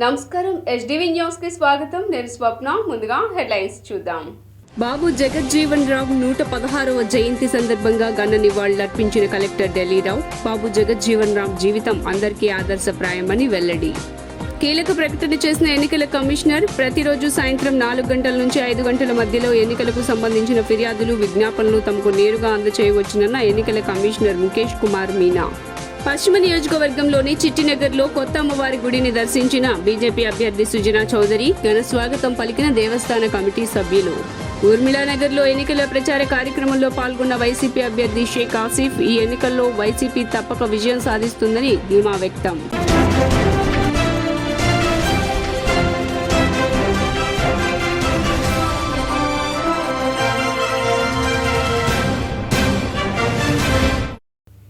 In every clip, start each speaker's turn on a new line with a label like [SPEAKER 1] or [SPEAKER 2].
[SPEAKER 1] నమస్కారం SDV news కి స్వాగతం. నేను స్వప్న. ముందుగా హెడ్లైన్స్ చూద్దాం. బాబు జగజ్జీవన్ రామ్ 116వ జయంతి సందర్భంగా ఘన నివాళులర్పించిన కలెక్టర్ ఢిల్లీరావు. బాబు జగజ్జీవన్ రామ్ జీవితం అందరికీ ఆదర్శప్రాయమని వెల్లడి. కీలక ప్రకటన చేసిన ఎన్నికల కమిషనర్ ప్రతిరోజు సాయంత్రం 4 గంటల నుంచి 5 గంటల మధ్యలో ఎన్నికలకు సంబంధించిన ఫిర్యాదులు, విజ్ఞాపనలు తమకు నేరుగా అందజేయవచ్చునన్న ఎన్నికల కమిషనర్ ముఖేష్ కుమార్ మీనా. పశ్చిమ నియోజకవర్గంలోని చిట్టినగర్లో కొత్త అమ్మవారి గుడిని దర్శించిన బీజేపీ అభ్యర్థి సుజనా చౌదరి. ఘన స్వాగతం పలికిన దేవస్థాన కమిటీ సభ్యులు. ఊర్మిళానగర్లో ఎన్నికల ప్రచార కార్యక్రమంలో పాల్గొన్న వైసీపీ అభ్యర్థి షేక్ ఆసిఫ్. ఈ ఎన్నికల్లో వైసీపీ తప్పక విజయం సాధిస్తుందని ధీమా వ్యక్తం.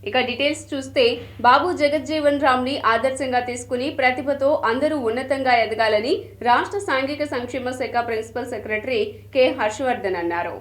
[SPEAKER 1] ఇక డీటెయిల్స్ చూస్తే, బాబు జగజ్జీవన్ రామ్ ని ఆదర్శంగా తీసుకుని ప్రతిభతో అందరూ ఉన్నతంగా ఎదగాలని రాష్ట్ర సాంఘిక సంక్షేమ శాఖ ప్రిన్సిపల్ సెక్రటరీ కె హర్షవర్ధన్ అన్నారు.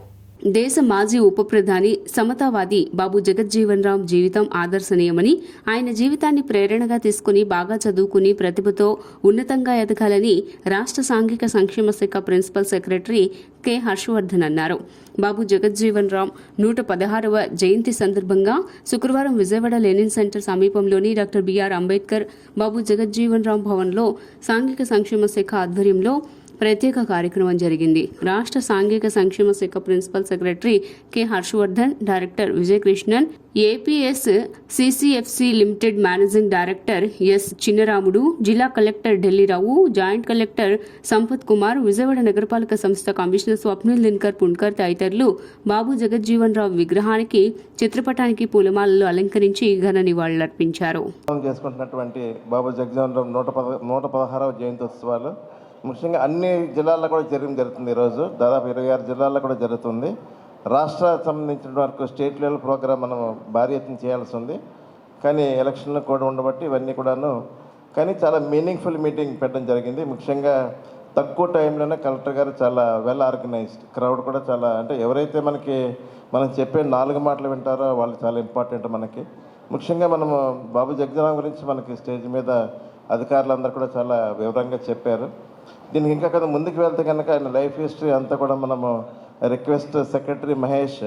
[SPEAKER 1] దేశ మాజీ ఉప ప్రధాని, సమతావాది బాబు జగజ్జీవన్ రామ్ జీవితం ఆదర్శనీయమని, ఆయన జీవితాన్ని ప్రేరణగా తీసుకుని బాగా చదువుకుని ప్రతిభతో ఉన్నతంగా ఎదగాలని రాష్ట్ర సాంఘిక సంక్షేమ శాఖ ప్రిన్సిపల్ సెక్రటరీ కె హర్షవర్ధన్ అన్నారు. బాబు జగజ్జీవన్ రామ్ 116వ జయంతి సందర్భంగా శుక్రవారం విజయవాడ లెనిన్ సెంటర్ సమీపంలోని డాక్టర్ బిఆర్ అంబేద్కర్ బాబు జగజ్జీవన్ రామ్ భవన్లో సాంఘిక సంక్షేమ శాఖ ఆధ్వర్యంలో ప్రత్యేక కార్యక్రమం జరిగింది. రాష్ట్ర సాంఘిక సంక్షేమ శాఖ principal secretary K Harshavardhan, director Vijayakrishnan, APS CCFC limited managing director S Chinnaramudu, జిల్లా collector Dilli Rao, joint collector Sampath Kumar, Vijayawada నగరపాలక సంస్థ కమిషనర్ స్వప్నిల్ దినకర్ పుణ్కర్ తదితరులు బాబు జగజ్జీవన్ రామ్ విగ్రహానికి, చిత్రపటానికి పూలమాలలు అలంకరించి ఘన నివాళులర్పించారు.
[SPEAKER 2] బాబు జగజ్జీవన్ రామ్ 116వ జయంతోత్సవాలు ముఖ్యంగా అన్ని జిల్లాల్లో కూడా జరుగుతుంది. ఈరోజు దాదాపు 26 జిల్లాల్లో కూడా జరుగుతుంది. రాష్ట్రానికి సంబంధించిన వరకు స్టేట్ లెవెల్ ప్రోగ్రామ్ మనం భారీ ఎత్తున చేయాల్సి ఉంది. కానీ ఎలక్షన్లు కూడా ఉండబట్టి ఇవన్నీ కూడాను, కానీ చాలా మీనింగ్ఫుల్ మీటింగ్ పెట్టడం జరిగింది. ముఖ్యంగా తక్కువ టైంలోనే కలెక్టర్ గారు చాలా వెల్ ఆర్గనైజ్డ్, క్రౌడ్ కూడా చాలా, అంటే ఎవరైతే మనం చెప్పే 4 మాటలు వింటారో వాళ్ళు చాలా ఇంపార్టెంట్ మనకి. ముఖ్యంగా మనము బాబు జగజ్జీవన్ గురించి మనకి స్టేజ్ మీద అధికారులందరూ కూడా చాలా వివరంగా చెప్పారు. దీనికి ఇంకా కదా ముందుకు వెళ్తే కనుక ఆయన లైఫ్ హిస్టరీ అంతా కూడా మనము రిక్వెస్ట్ సెక్రటరీ మహేష్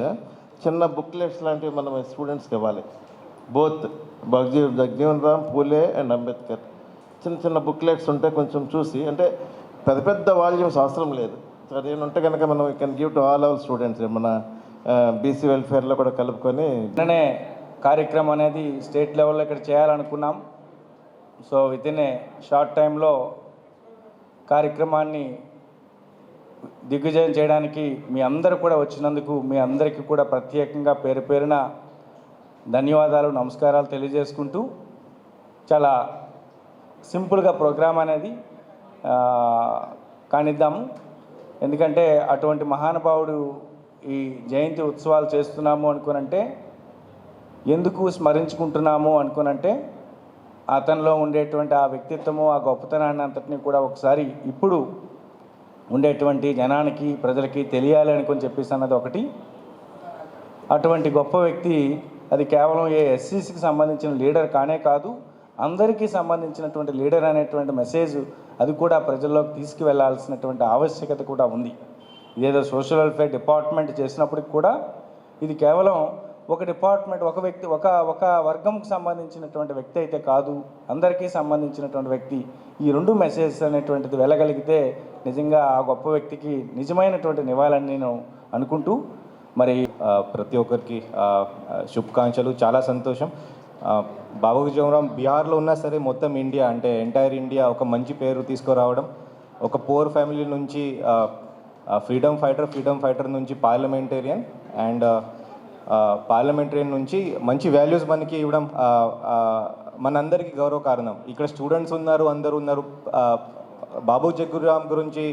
[SPEAKER 2] చిన్న బుక్లెట్స్ లాంటివి మనం స్టూడెంట్స్కి ఇవ్వాలి. Both Jagjivan Ram, Phule and Ambedkar చిన్న బుక్లెట్స్ ఉంటే కొంచెం చూసి, అంటే పెద్ద వాల్యూమ్స్ అవసరం లేదు. సరే ఉంటే కనుక మనం can give to all our students. మన బీసీ వెల్ఫేర్లో కూడా కలుపుకొని
[SPEAKER 3] కార్యక్రమం అనేది స్టేట్ లెవెల్లో ఇక్కడ చేయాలనుకున్నాం. So within a short టైంలో కార్యక్రమాన్ని దిగ్విజయం చేయడానికి మీ అందరూ కూడా వచ్చినందుకు మీ అందరికీ కూడా ప్రత్యేకంగా పేరు పేరున ధన్యవాదాలు, నమస్కారాలు తెలియజేసుకుంటూ, చాలా సింపుల్గా ప్రోగ్రాం అనేది కానిద్దాము. ఎందుకంటే అటువంటి మహానుభావుడు ఈ జయంతి ఉత్సవాలు చేస్తున్నాము అనుకోనంటే, ఎందుకు స్మరించుకుంటున్నాము అనుకోనంటే, అతనిలో ఉండేటువంటి ఆ వ్యక్తిత్వము, ఆ గొప్పతనాన్ని అంతటినీ కూడా ఒకసారి ఇప్పుడు ఉండేటువంటి జనానికి, ప్రజలకి తెలియాలి అనుకొని చెప్పేసి అన్నది ఒకటి. అటువంటి గొప్ప వ్యక్తి అది కేవలం ఎస్సీసీకి సంబంధించిన లీడర్ కానే కాదు, అందరికీ సంబంధించినటువంటి లీడర్ అనేటువంటి మెసేజ్ అది కూడా ప్రజల్లోకి తీసుకువెళ్లాల్సినటువంటి ఆవశ్యకత కూడా ఉంది. ఇదేదో సోషల్ వెల్ఫేర్ డిపార్ట్మెంట్ చేసినప్పటికి కూడా ఇది కేవలం ఒక డిపార్ట్మెంట్, ఒక వ్యక్తి, ఒక వర్గంకి సంబంధించినటువంటి వ్యక్తి అయితే కాదు, అందరికీ సంబంధించినటువంటి వ్యక్తి. ఈ 2 మెసేజెస్ అనేటువంటిది వెళ్ళగలిగితే నిజంగా ఆ గొప్ప వ్యక్తికి నిజమైనటువంటి నివాళని నేను అనుకుంటూ, మరి
[SPEAKER 4] ప్రతి ఒక్కరికి శుభాకాంక్షలు. చాలా సంతోషం. బాబు జగజ్జీవన్ రామ్ బీహార్లో ఉన్నా సరే మొత్తం ఇండియా, అంటే ఎంటైర్ ఇండియా ఒక మంచి పేరు తీసుకురావడం, ఒక పూర్ ఫ్యామిలీ నుంచి ఫ్రీడమ్ ఫైటర్ నుంచి పార్లమెంటేరియన్ అండ్ పార్లమెంటరీయన్ నుంచి మంచి వాల్యూస్ మనకి ఇవ్వడం మనందరికీ గౌరవ కారణం. ఇక్కడ స్టూడెంట్స్ ఉన్నారు, అందరూ ఉన్నారు. బాబు జగజ్జీవన్ రామ్ గురించి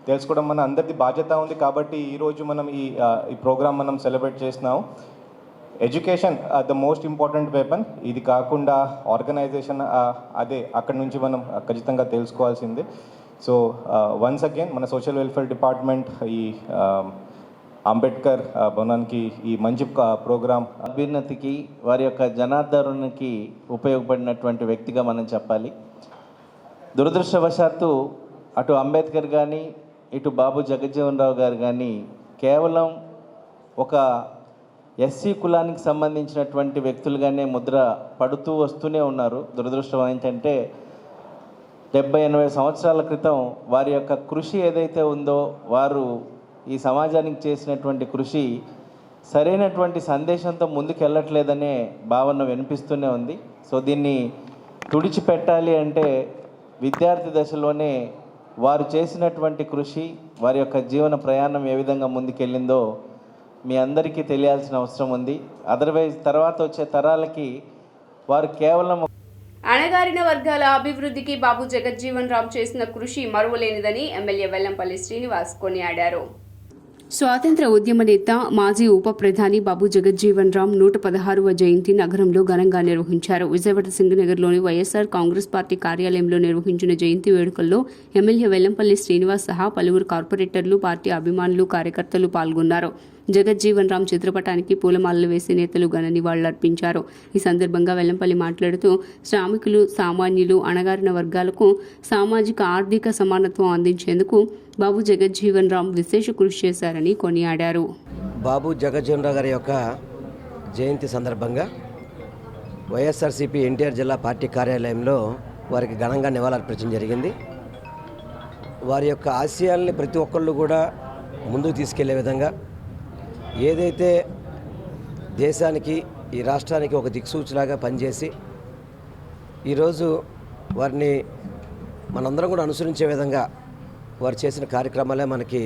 [SPEAKER 4] తెలుసుకోవడం మన అందరిది బాధ్యత ఉంది. కాబట్టి ఈరోజు మనం ఈ ప్రోగ్రామ్ మనం సెలబ్రేట్ చేస్తున్నాం. Education the most important weapon. ఇది కాకుండా ఆర్గనైజేషన్ అదే అక్కడి నుంచి మనం ఖచ్చితంగా తెలుసుకోవాల్సిందే. సో వన్స్ అగైన్ మన సోషల్ వెల్ఫేర్ డిపార్ట్మెంట్ ఈ అంబేద్కర్ భవనానికి ఈ మంచి ప్రోగ్రాం
[SPEAKER 5] అభ్యున్నతికి, వారి యొక్క జనాదరణకి ఉపయోగపడినటువంటి వ్యక్తిగా మనం చెప్పాలి.
[SPEAKER 3] దురదృష్టవశాత్తు అటు అంబేద్కర్ కానీ ఇటు బాబు జగజ్జీవన్ రావు గారు కానీ కేవలం ఒక ఎస్సీ కులానికి సంబంధించినటువంటి వ్యక్తులుగానే ముద్ర పడుతూ వస్తూనే ఉన్నారు. దురదృష్టం ఏంటంటే 70-80 సంవత్సరాల క్రితం వారి యొక్క కృషి ఏదైతే ఉందో, వారు ఈ సమాజానికి చేసినటువంటి కృషి సరైనటువంటి సందేశంతో ముందుకెళ్ళట్లేదనే భావన వినిపిస్తూనే ఉంది. సో దీన్ని తుడిచిపెట్టాలి అంటే విద్యార్థి దశలోనే వారు చేసినటువంటి కృషి, వారి యొక్క జీవన ప్రయాణం ఏ విధంగా ముందుకెళ్ళిందో మీ అందరికీ తెలియాల్సిన అవసరం ఉంది. అదర్వైజ్ తర్వాత వచ్చే తరాలకి వారు కేవలం
[SPEAKER 1] అణగారిన వర్గాల అభివృద్ధికి బాబు జగజ్జీవన్ రామ్ చేసిన కృషి మరువలేనిదని ఎమ్మెల్యే వెల్లంపల్లి శ్రీనివాస్ కొనియాడారు. స్వాతంత్ర ఉద్యమ నేత, మాజీ ఉప ప్రధాని బాబు జగజ్జీవన్ రామ్ 116వ జయంతి నగరంలో ఘనంగా నిర్వహించారు. విజయవాడ సింగనగర్లోని వైఎస్ఆర్ కాంగ్రెస్ పార్టీ కార్యాలయంలో నిర్వహించిన జయంతి వేడుకల్లో ఎమ్మెల్యే వెల్లంపల్లి శ్రీనివాస్ సహా పలువురు కార్పొరేటర్లు, పార్టీ అభిమానులు, కార్యకర్తలు పాల్గొన్నారు. జగజ్జీవన్ రామ్ చిత్రపటానికి పూలమాలలు వేసి నేతలు ఘన నివాళులర్పించారు. ఈ సందర్భంగా వెల్లంపల్లి మాట్లాడుతూ శ్రామికులు, సామాన్యులు, అణగారిన వర్గాలకు సామాజిక ఆర్థిక సమానత్వం అందించేందుకు బాబు జగజ్జీవన్ రామ్ విశేష కృషి చేశారని కొనియాడారు.
[SPEAKER 5] బాబు జగజ్జీవన్ రావు గారి యొక్క జయంతి సందర్భంగా వైఎస్ఆర్సీపీ ఎన్టీఆర్ జిల్లా పార్టీ కార్యాలయంలో వారికి ఘనంగా నివాళులర్పించడం జరిగింది. వారి యొక్క ఆశయాల్ని ప్రతి ఒక్కళ్ళు కూడా ముందుకు తీసుకెళ్లే విధంగా, ఏదైతే దేశానికి, ఈ రాష్ట్రానికి ఒక దిక్సూచిలాగా పనిచేసి ఈరోజు వారిని మనందరం కూడా అనుసరించే విధంగా వారు చేసిన కార్యక్రమాలే మనకి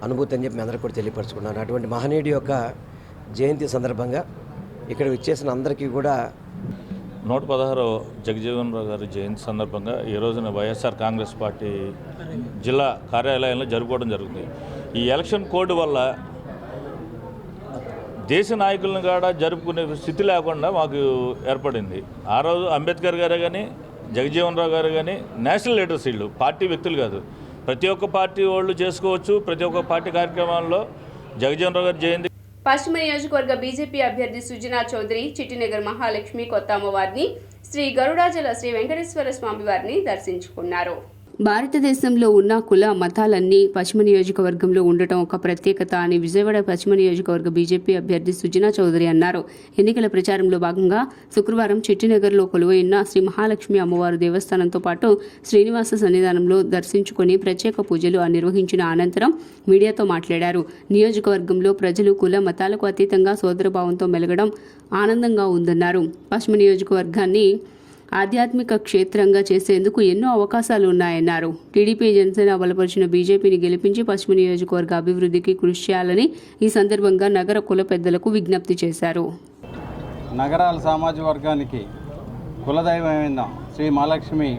[SPEAKER 5] అనుభూతి అని చెప్పి మీ అందరికీ కూడా తెలియపరచుకున్నాను. అటువంటి మహనీయుడి యొక్క జయంతి సందర్భంగా ఇక్కడ విచ్చేసిన అందరికీ కూడా
[SPEAKER 6] 116 జగజ్జీవన్ రావు గారి జయంతి సందర్భంగా ఈ రోజున వైఎస్ఆర్ కాంగ్రెస్ పార్టీ జిల్లా కార్యాలయంలో జరుపుకోవడం జరుగుతుంది. ఈ ఎలక్షన్ కోడ్ వల్ల దేశ నాయకులను కూడా జరుపుకునే స్థితి లేకుండా మాకు ఏర్పడింది. ఆ రోజు అంబేద్కర్ గారే కానీ, జగజ్జీవన్ రావు గారు కానీ నేషనల్ లీడర్స్, వీళ్ళు పార్టీ వ్యక్తులు కాదు. ప్రతి ఒక్క పార్టీ వాళ్ళు చేసుకోవచ్చు. ప్రతి ఒక్క పార్టీ కార్యక్రమాల్లో జగజ్జీవన్ రావు గారి జయంతి.
[SPEAKER 1] పశ్చిమ నియోజకవర్గ బీజేపీ అభ్యర్థి సుజనా చౌదరి చిట్టినగర్ మహాలక్ష్మి కొత్త అమ్మవారిని, శ్రీ గరుడాచల శ్రీ వెంకటేశ్వర స్వామి వారిని దర్శించుకున్నారు. భారతదేశంలో ఉన్న కుల మతాలన్నీ పశ్చిమ నియోజకవర్గంలో ఉండటం ఒక ప్రత్యేకత అని విజయవాడ పశ్చిమ నియోజకవర్గ బీజేపీ అభ్యర్థి సుజనా చౌదరి అన్నారు. ఎన్నికల ప్రచారంలో భాగంగా శుక్రవారం చిట్టినగర్లో కొలువైన శ్రీ మహాలక్ష్మి అమ్మవారు దేవస్థానంతో పాటు శ్రీనివాస సన్నిధానంలో దర్శించుకుని ప్రత్యేక పూజలు నిర్వహించిన అనంతరం మీడియాతో మాట్లాడారు. నియోజకవర్గంలో ప్రజలు కుల మతాలకు అతీతంగా సోదరభావంతో మెలగడం ఆనందంగా ఉందన్నారు. పశ్చిమ నియోజకవర్గాన్ని ఆధ్యాత్మిక క్షేత్రంగా చేసేందుకు ఎన్నో అవకాశాలు ఉన్నాయన్నారు. టీడీపీ, జనసేన బలపరిచిన బీజేపీని గెలిపించి పశ్చిమ నియోజకవర్గ అభివృద్ధికి కృషి చేయాలని ఈ సందర్భంగా నగర కుల పెద్దలకు విజ్ఞప్తి చేశారు.
[SPEAKER 7] నగరాల సామాజిక వర్గానికి కులదైవమైన శ్రీ మహాలక్ష్మి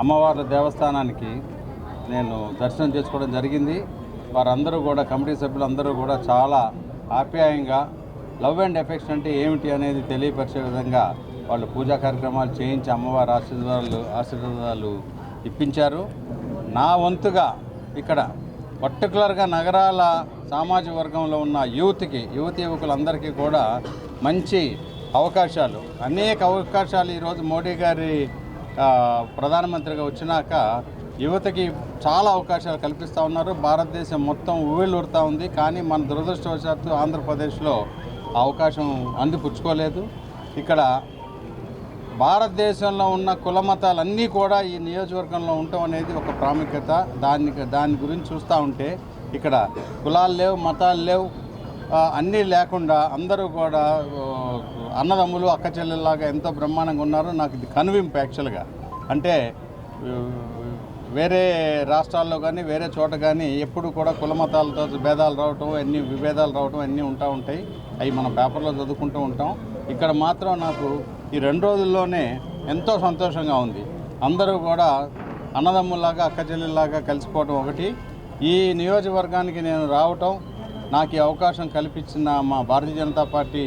[SPEAKER 7] అమ్మవార్ల దేవస్థానానికి నేను దర్శనం చేసుకోవడం జరిగింది. వారందరూ కూడా, కమిటీ సభ్యులందరూ కూడా చాలా ఆప్యాయంగా లవ్ అండ్ ఎఫెక్షన్ అంటే ఏమిటి అనేది తెలియపరిచే విధంగా వాళ్ళు పూజా కార్యక్రమాలు చేయించి అమ్మవారి ఆశీర్వాదాలు ఇప్పించారు. నా వంతుగా ఇక్కడ పర్టికులర్గా నగరాల సామాజిక వర్గంలో ఉన్న యువకులందరికీ కూడా మంచి అవకాశాలు, అనేక అవకాశాలు ఈరోజు మోడీ గారి ప్రధానమంత్రిగా వచ్చినాక యువతకి చాలా అవకాశాలు కల్పిస్తూ ఉన్నారు. భారతదేశం మొత్తం ఊళ్ళూరుతూ ఉంది. కానీ మన దురదృష్టవశాత్తు ఆంధ్రప్రదేశ్లో ఆ అవకాశం అందిపుచ్చుకోలేదు. ఇక్కడ భారతదేశంలో ఉన్న కుల మతాలన్నీ కూడా ఈ నియోజకవర్గంలో ఉండటం అనేది ఒక ప్రాముఖ్యత. దాని గురించి చూస్తూ ఉంటే ఇక్కడ కులాలు లేవు, మతాలు లేవు, అన్నీ లేకుండా అందరూ కూడా అన్నదమ్ములు, అక్క చెల్లెల్లాగా ఎంతో బ్రహ్మాండంగా ఉన్నారు. నాకు ఇది కనువింపు యాక్చువల్గా. అంటే వేరే రాష్ట్రాల్లో కానీ వేరే చోట కానీ ఎప్పుడు కూడా కుల మతాలతో భేదాలు రావటం, ఎన్ని విభేదాలు రావటం అన్నీ ఉంటాయి. అవి మనం పేపర్లో చదువుకుంటూ ఉంటాం. ఇక్కడ మాత్రం నాకు ఈ 2 రోజుల్లోనే ఎంతో సంతోషంగా ఉంది. అందరూ కూడా అన్నదమ్ముల్లాగా, అక్క చెల్లెల్లాగా కలిసిపోవటం ఒకటి. ఈ నియోజకవర్గానికి నేను రావటం, నాకు ఈ అవకాశం కల్పించిన మా భారతీయ జనతా పార్టీ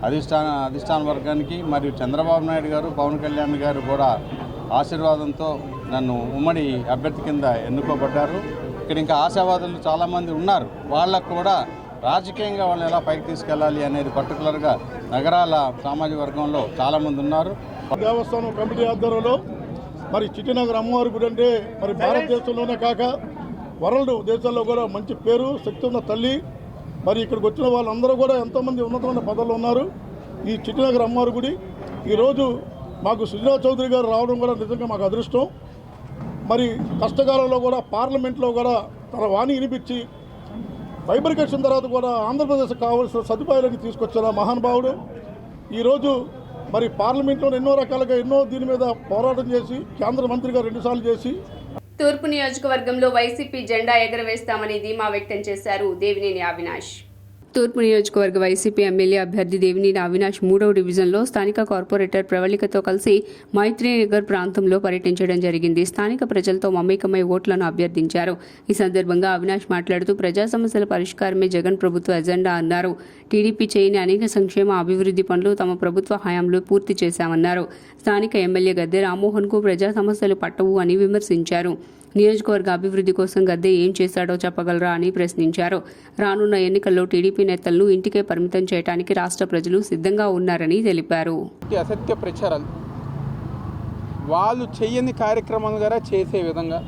[SPEAKER 7] అధిష్టాన వర్గానికి మరియు చంద్రబాబు నాయుడు గారు, పవన్ కళ్యాణ్ గారు కూడా ఆశీర్వాదంతో నన్ను ఉమ్మడి అభ్యర్థి కింద ఎన్నుకోబడ్డారు. ఇక్కడ ఇంకా ఆశావాదులు చాలామంది ఉన్నారు. వాళ్ళకు కూడా రాజకీయంగా వాళ్ళని ఎలా పైకి తీసుకెళ్ళాలి అనేది
[SPEAKER 8] మరి చిట్టినగర్ అమ్మవారి గుడి అంటే మరి భారతదేశంలోనే కాక వరల్డ్ దేశాల్లో కూడా మంచి పేరు, శక్తి ఉన్న తల్లి. మరి ఇక్కడికి వచ్చిన వాళ్ళందరూ కూడా ఎంతోమంది ఉన్నతమైన పదవులు ఉన్నారు. ఈ చిట్టినగర్ అమ్మవారి గుడి ఈరోజు మాకు సుజనా చౌదరి గారు రావడం కూడా నిజంగా మాకు అదృష్టం. మరి కష్టకాలంలో కూడా పార్లమెంట్లో కూడా తన వాణి వినిపించి వైబ్రికేషన్ తర్వాత కూడా ఆంధ్రప్రదేశ్కి కావాల్సిన సదుపాయాలన్నీ తీసుకొచ్చిన మహానుభావుడు. ఈరోజు మరి పార్లమెంట్లో ఎన్నో రకాలుగా దీని మీద పోరాటం చేసి కేంద్ర మంత్రిగా 2 సార్లు చేసి
[SPEAKER 1] తూర్పు నియోజకవర్గంలో వైసీపీ జెండా ఎగరవేస్తామని ధీమా వ్యక్తం చేశారు దేవినేని అవినాష్. తూర్పు నియోజకవర్గ వైసీపీ ఎమ్మెల్యే అభ్యర్థి దేవినేని అవినాష్ 3వ డివిజన్లో స్థానిక కార్పొరేటర్ ప్రవళికతో కలిసి మైత్రీనగర్ ప్రాంతంలో పర్యటించడం జరిగింది. స్థానిక ప్రజలతో మమేకమై ఓట్లను అభ్యర్థించారు. ఈ సందర్భంగా అవినాష్ మాట్లాడుతూ ప్రజా సమస్యల పరిష్కారమే జగన్ ప్రభుత్వ ఎజెండా అన్నారు. టీడీపీ చేయని అనేక సంక్షేమ అభివృద్ధి పనులు తమ ప్రభుత్వ హయాంలో పూర్తి చేశామన్నారు. స్థానిక ఎమ్మెల్యే గద్దె రామ్మోహన్కు ప్రజా సమస్యలు పట్టవు అని విమర్శించారు. నియోజకవర్గ అభివృద్ధి కోసం గద్దె ఏం చేశాడో చెప్పగలరా అని ప్రశ్నించారు. రానున్న ఎన్నికల్లో టీడీపీ నేతలను ఇంటికే పరిమితం చేయడానికి రాష్ట్ర ప్రజలు సిద్ధంగా ఉన్నారని తెలిపారు.
[SPEAKER 9] అసత్య ప్రచారాలు వాళ్ళు చేయని కార్యక్రమాలు గారా చేసే విధంగా,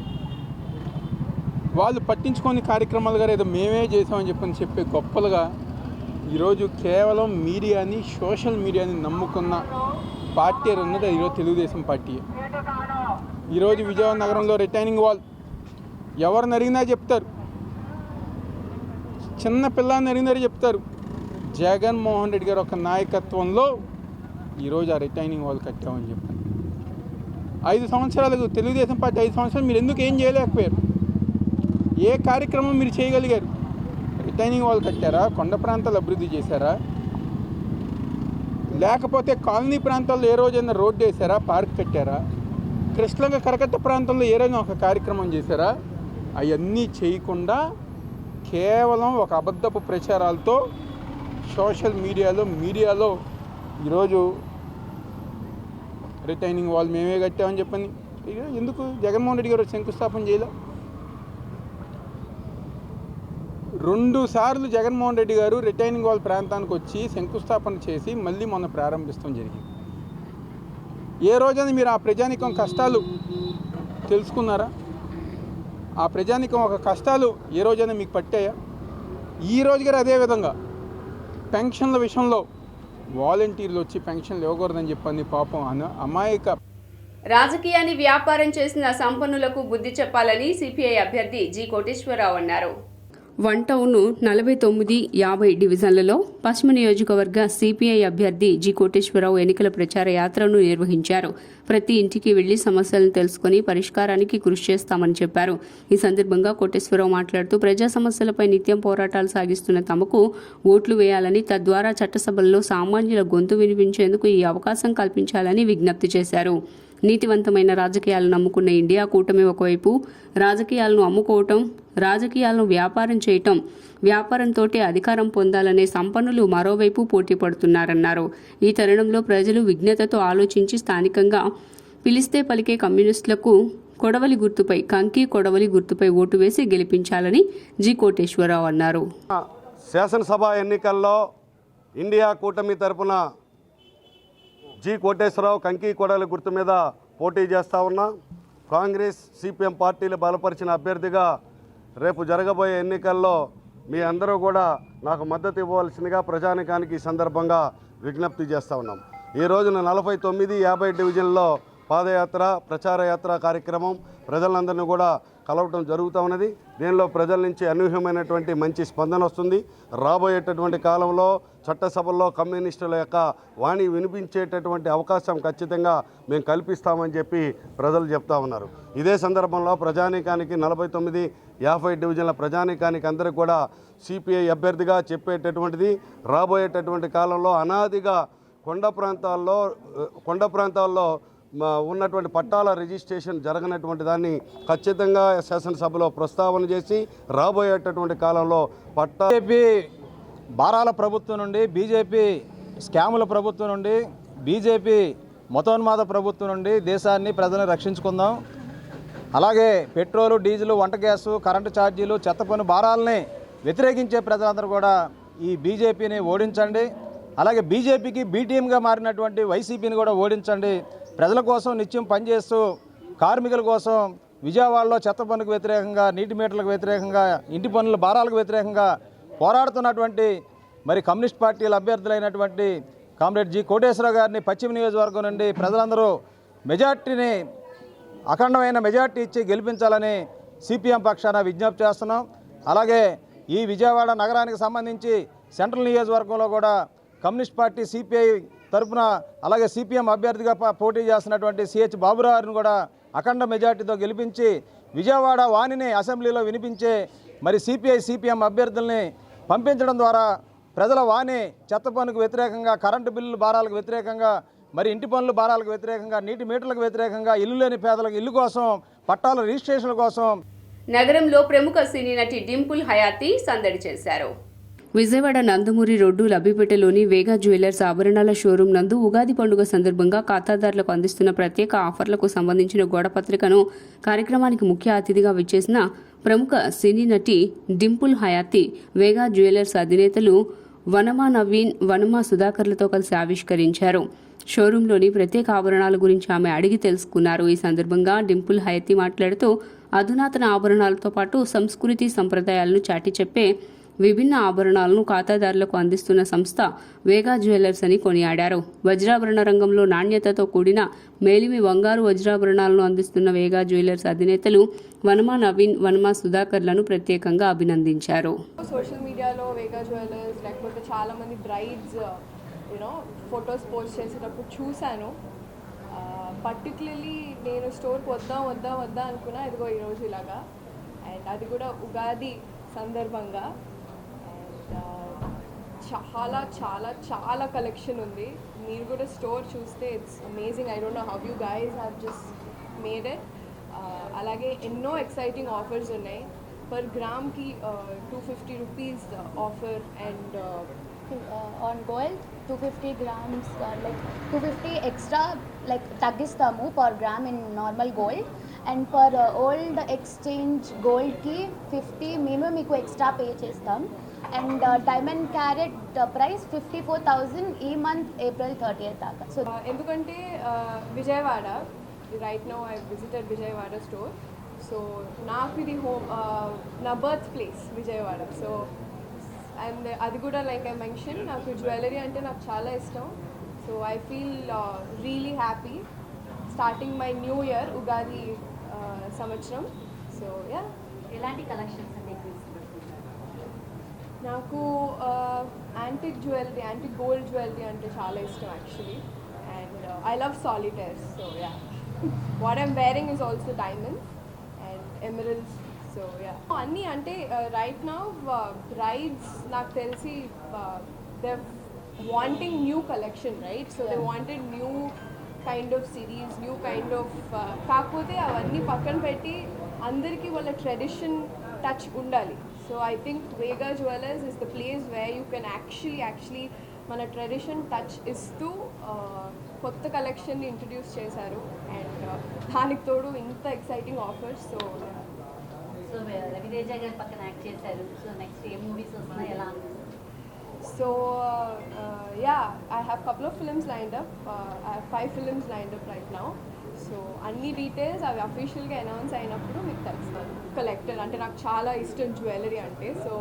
[SPEAKER 9] వాళ్ళు పట్టించుకొని కార్యక్రమాలు గారు ఏదో మేమే చేసామని చెప్పే గొప్పలుగా ఈరోజు కేవలం మీడియాని, సోషల్ మీడియాని నమ్ముకున్న పార్టీ ఉన్నది ఈరోజు తెలుగుదేశం పార్టీ. ఈరోజు విజయవాడ నగరంలో రిటైనింగ్ వాల్ ఎవరిని అడిగినా చెప్తారు, చిన్న పిల్లాన్ని అడిగినా చెప్తారు, జగన్మోహన్ రెడ్డి గారు ఒక నాయకత్వంలో ఈరోజు ఆ రిటైనింగ్ వాల్ కట్టామని చెప్పారు. 5 సంవత్సరాలకు తెలుగుదేశం పార్టీ 5 సంవత్సరాలు మీరు ఎందుకు ఏం చేయలేకపోయారు? ఏ కార్యక్రమం మీరు చేయగలిగారు? రిటైనింగ్ వాల్ కట్టారా? కొండ ప్రాంతాలు అభివృద్ధి చేశారా? లేకపోతే కాలనీ ప్రాంతాల్లో ఏ రోజైనా రోడ్డు వేసారా? పార్క్ కట్టారా? కృష్ణంగ కరకట్ట ప్రాంతంలో ఏ రోజైనా ఒక కార్యక్రమం చేశారా? అవన్నీ చేయకుండా కేవలం ఒక అబద్ధపు ప్రచారాలతో సోషల్ మీడియాలో ఈరోజు రిటైనింగ్ వాల్ మేమే కట్టామని చెప్పని ఎందుకు జగన్మోహన్ రెడ్డి గారు శంకుస్థాపన చేయలే? 2 సార్లు జగన్మోహన్ రెడ్డి గారు రిటైనింగ్ వాల్ ప్రాంతానికి వచ్చి శంకుస్థాపన చేసి మళ్ళీ మొన్న ప్రారంభిస్తాం జరిగింది. ఏ రోజైనా మీరు ఆ ప్రజానికం కష్టాలు తెలుసుకున్నారా? ఆ ప్రజానికం ఒక కష్టాలు ఏ రోజైనా మీకు పట్టాయా? ఈ రోజు గారు అదేవిధంగా పెన్షన్ల విషయంలో వాలంటీర్లు వచ్చి పెన్షన్లు ఇవ్వకూడదని చెప్పని పాపం అమాయక
[SPEAKER 1] రాజకీయాన్ని వ్యాపారం చేసిన సంపన్నులకు బుద్ధి చెప్పాలని సిపిఐ అభ్యర్థి జి కోటేశ్వరరావు అన్నారు. 1 టౌన్ 49-50 డివిజన్లలో పశ్చిమ నియోజకవర్గ సిపిఐ అభ్యర్థి జి కోటేశ్వరరావు ఎన్నికల ప్రచార యాత్రను నిర్వహించారు. ప్రతి ఇంటికి వెళ్లి సమస్యలను తెలుసుకుని పరిష్కారానికి కృషి చేస్తామని చెప్పారు. ఈ సందర్భంగా కోటేశ్వరరావు మాట్లాడుతూ ప్రజా సమస్యలపై నిత్యం పోరాటాలు సాగిస్తున్న తమకు ఓట్లు వేయాలని, తద్వారా చట్టసభల్లో సామాన్యుల గొంతు వినిపించేందుకు ఈ అవకాశం కల్పించాలని విజ్ఞప్తి చేశారు. నీతివంతమైన రాజకీయాలను నమ్ముకున్న ఇండియా కూటమి ఒకవైపు రాజకీయాలను అమ్ముకోవటం, రాజకీయాలను వ్యాపారం చేయటం, వ్యాపారంతో అధికారం పొందాలనే సంపన్నులు మరోవైపు పోటీ పడుతున్నారన్నారు. ఈ తరుణంలో ప్రజలు విజ్ఞతతో ఆలోచించి స్థానికంగా పిలిస్తే పలికే కమ్యూనిస్టులకు కొడవలి గుర్తుపై కంకి కొడవలి గుర్తుపై ఓటు వేసి గెలిపించాలని జి కోటేశ్వరరావు అన్నారు.
[SPEAKER 10] శాసనసభ ఎన్నికల్లో ఇండియా కూటమి తరపున జి కోటేశ్వరరావు కంకి కొడవలి గుర్తు మీద పోటీ చేస్తూ ఉన్నా. కాంగ్రెస్ సిపిఎం పార్టీలు బలపరిచిన అభ్యర్థిగా రేపు జరగబోయే ఎన్నికల్లో మీ అందరూ కూడా నాకు మద్దతు ఇవ్వవలసిందిగా ప్రజానికానికి ఈ సందర్భంగా విజ్ఞప్తి చేస్తూ ఉన్నాం. ఈ రోజున 49-50 డివిజన్లో పాదయాత్ర, ప్రచార యాత్ర కార్యక్రమం ప్రజలందరినీ కూడా కలవటం జరుగుతూ ఉన్నది. దీనిలో ప్రజల నుంచి అనూహ్యమైనటువంటి మంచి స్పందన వస్తుంది. రాబోయేటటువంటి కాలంలో చట్టసభల్లో కమ్యూనిస్టుల యొక్క వాణి వినిపించేటటువంటి అవకాశం ఖచ్చితంగా మేము కల్పిస్తామని చెప్పి ప్రజలు చెప్తా ఉన్నారు. ఇదే సందర్భంలో ప్రజానీకానికి 49-50 డివిజన్ల ప్రజానీకానికి అందరికీ కూడా సిపిఐ అభ్యర్థిగా చెప్పేటటువంటిది రాబోయేటటువంటి కాలంలో అనాదిగా కొండ ప్రాంతాల్లో ఉన్నటువంటి పట్టాల రిజిస్ట్రేషన్ జరగనటువంటి దాన్ని ఖచ్చితంగా శాసనసభలో ప్రస్తావన చేసి రాబోయేటటువంటి కాలంలో
[SPEAKER 3] బీజేపీ భారాల ప్రభుత్వం నుండి, బీజేపీ స్కాముల ప్రభుత్వం నుండి, బీజేపీ మతోన్మాద ప్రభుత్వం నుండి దేశాన్ని ప్రజలను రక్షించుకుందాం. అలాగే పెట్రోలు, డీజిల్, వంట గ్యాసు, కరెంటు ఛార్జీలు, చెత్త పన్ను భారాలని వ్యతిరేకించే ప్రజలందరూ కూడా ఈ బీజేపీని ఓడించండి. అలాగే బీజేపీకి బీ టీమ్గా మారినటువంటి వైసీపీని కూడా ఓడించండి. ప్రజల కోసం నిత్యం పనిచేస్తూ కార్మికుల కోసం విజయవాడలో చెత్త పన్నుకు వ్యతిరేకంగా, నీటి మీటర్లకు వ్యతిరేకంగా, ఇంటి పన్నుల భారాలకు వ్యతిరేకంగా పోరాడుతున్నటువంటి మరి కమ్యూనిస్ట్ పార్టీల అభ్యర్థులైనటువంటి కామ్రేడ్ జి కోటేశ్వరరావు గారిని పశ్చిమ నియోజకవర్గం నుండి ప్రజలందరూ మెజార్టీని అఖండమైన మెజార్టీ ఇచ్చి గెలిపించాలని సిపిఎం పక్షాన విజ్ఞప్తి చేస్తున్నాం. అలాగే ఈ విజయవాడ నగరానికి సంబంధించి సెంట్రల్ నియోజకవర్గంలో కూడా కమ్యూనిస్ట్ పార్టీ సిపిఐ తరఫున అలాగే సిపిఎం అభ్యర్థిగా పోటీ చేస్తున్నటువంటి సిహెచ్ బాబురావు గారిని కూడా అఖండ మెజార్టీతో గెలిపించి విజయవాడ వాణిని అసెంబ్లీలో వినిపించే మరి సిపిఎం అభ్యర్థుల్ని పంపించడం ద్వారా ప్రజల వాణి చెత్త పన్నుకు వ్యతిరేకంగా, కరెంటు బిల్లుల భారాలకు వ్యతిరేకంగా, మరి ఇంటి పన్నుల భారాలకు వ్యతిరేకంగా, నీటి మీటర్లకు వ్యతిరేకంగా, ఇల్లు లేని పేదలకు ఇల్లు కోసం, పట్టాల రిజిస్ట్రేషన్ల కోసం
[SPEAKER 1] నగరంలో ప్రముఖ సినీ నటి డింపుల్ హయాతి సందడి చేశారు. విజయవాడ నందమూరి రోడ్డు లబ్బిపేటలోని వేగా జ్యువెలర్స్ ఆభరణాల షోరూం నందు ఉగాది పండుగ సందర్భంగా ఖాతాదారులకు అందిస్తున్న ప్రత్యేక ఆఫర్లకు సంబంధించిన గోడపత్రికను కార్యక్రమానికి ముఖ్య అతిథిగా విచ్చేసిన ప్రముఖ సినీ నటి డింపుల్ హయాతి వేగా జ్యువెలర్స్ అధినేతలు వనమా నవీన్, వనమా సుధాకర్లతో కలిసి ఆవిష్కరించారు. షోరూంలోని ప్రత్యేక ఆభరణాల గురించి ఆమె అడిగి తెలుసుకున్నారు. ఈ సందర్భంగా డింపుల్ హయాతి మాట్లాడుతూ అధునాతన ఆభరణాలతో పాటు సంస్కృతి సంప్రదాయాలను చాటి చెప్పే విభిన్న ఆభరణాలను ఖాతాదారులకు అందిస్తున్న సంస్థ వేగా జ్యువెలర్స్ అని కొనియాడారు. వజ్రాభరణ రంగంలో నాణ్యతతో కూడిన మేలిమి బంగారు వజ్రాభరణాలను అందిస్తున్న వేగా జ్యువెలర్స్ అధినేతలు వనమా నవీన్, వనమా సుధాకర్లను ప్రత్యేకంగా అభినందించారు.
[SPEAKER 11] సోషల్ మీడియాలో వేగా జ్యువెలర్స్ లేకపోతే చాలామంది బ్రైడ్స్ ఫొటోస్ పోస్ట్ చేసేటప్పుడు చూశాను. పర్టికులర్లీ నేను స్టోర్కి వద్దా అనుకున్నా, ఇదిగో ఈరోజు ఇలాగా, అండ్ అది కూడా ఉగాది సందర్భంగా. చాలా చాలా చాలా కలెక్షన్ ఉంది. మీరు కూడా స్టోర్ చూస్తే it's amazing. I don't know how you guys have just made it. అలాగే ఎన్నో ఎక్సైటింగ్ ఆఫర్స్ ఉన్నాయి. పర్ గ్రామ్కి 250 rupees offer and
[SPEAKER 12] on gold 250 grams like 250 extra like తగ్గిస్తాము per gram in normal gold. And per old exchange గోల్డ్కి 50 మేము మీకు extra pay చేస్తాం. And diamond carat price 54,000 ఈ మంత్ April 30th దాకా. సో
[SPEAKER 11] ఎందుకంటే Vijayawada right now I visited Vijayawada store. So నాకు ఇది హోమ్, నా birth place Vijayawada. So and అది కూడా లైక్ ఐ మెన్షన్, నాకు జ్యువెలరీ అంటే నాకు చాలా ఇష్టం. So I feel really happy starting my new year Ugadi సంవత్సరం. So yeah.
[SPEAKER 12] ఎలాంటి కలెక్షన్స్ అంటే
[SPEAKER 11] నాకు antique jewellery, antique gold jewellery అంటే చాలా ఇష్టం actually. And I love solitaires. So yeah, what I'm wearing is also diamonds and emeralds. So yeah, అన్నీ అంటే right now brides నాకు తెలిసి they wanting new collection, right? So they wanted new kind of series, new kind of, కాకపోతే అవన్నీ పక్కన పెట్టి అందరికీ వాళ్ళ ట్రెడిషన్ టచ్ ఉండాలి. So I think Vega jewellers is the place where you can actually మన ట్రెడిషన్ టచ్ ఇస్తూ కొత్త కలెక్షన్ని ఇంట్రడ్యూస్ చేశారు. అండ్ దానికి తోడు ఇంత ఎక్సైటింగ్ ఆఫర్స్. సో
[SPEAKER 12] రవితేజ గారు పక్కన యాక్ట్ చేశారు. సో నెక్స్ట్ ఏ మూవీస్ వస్తున్నాయి, ఎలా?
[SPEAKER 11] So yeah, I have couple of films lined up. I have 5 films lined up right now. So అన్ని డీటెయిల్స్ అవి అఫీషియల్గా అనౌన్స్ అయినప్పుడు మీకు తెలుస్తుంది. కలెక్టర్ అంటే నాకు చాలా ఇష్టం జ్యువెలరీ అంటే. సో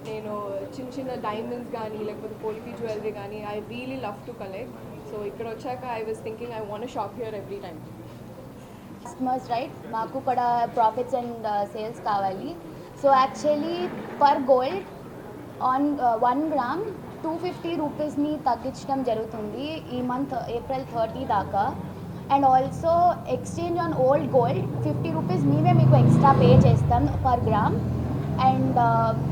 [SPEAKER 11] నేను చిన్న చిన్న డైమండ్స్ కానీ లేకపోతే పోల్కి జ్యువెలరీ కానీ I really love to collect. So ఇక్కడ వచ్చాక I was thinking I want shop here every time.
[SPEAKER 12] Customers right, మాకు కూడా ప్రాఫిట్స్ అండ్ సేల్స్ కావాలి. So actually per gold on 1 gram 250 రూపీస్ని తగ్గించడం జరుగుతుంది ఈ మంత్ April 30 దాకా. And also exchange on old gold 50 rupees మేమే మీకు ఎక్స్ట్రా పే చేస్తాం పర్ గ్రామ్. అండ్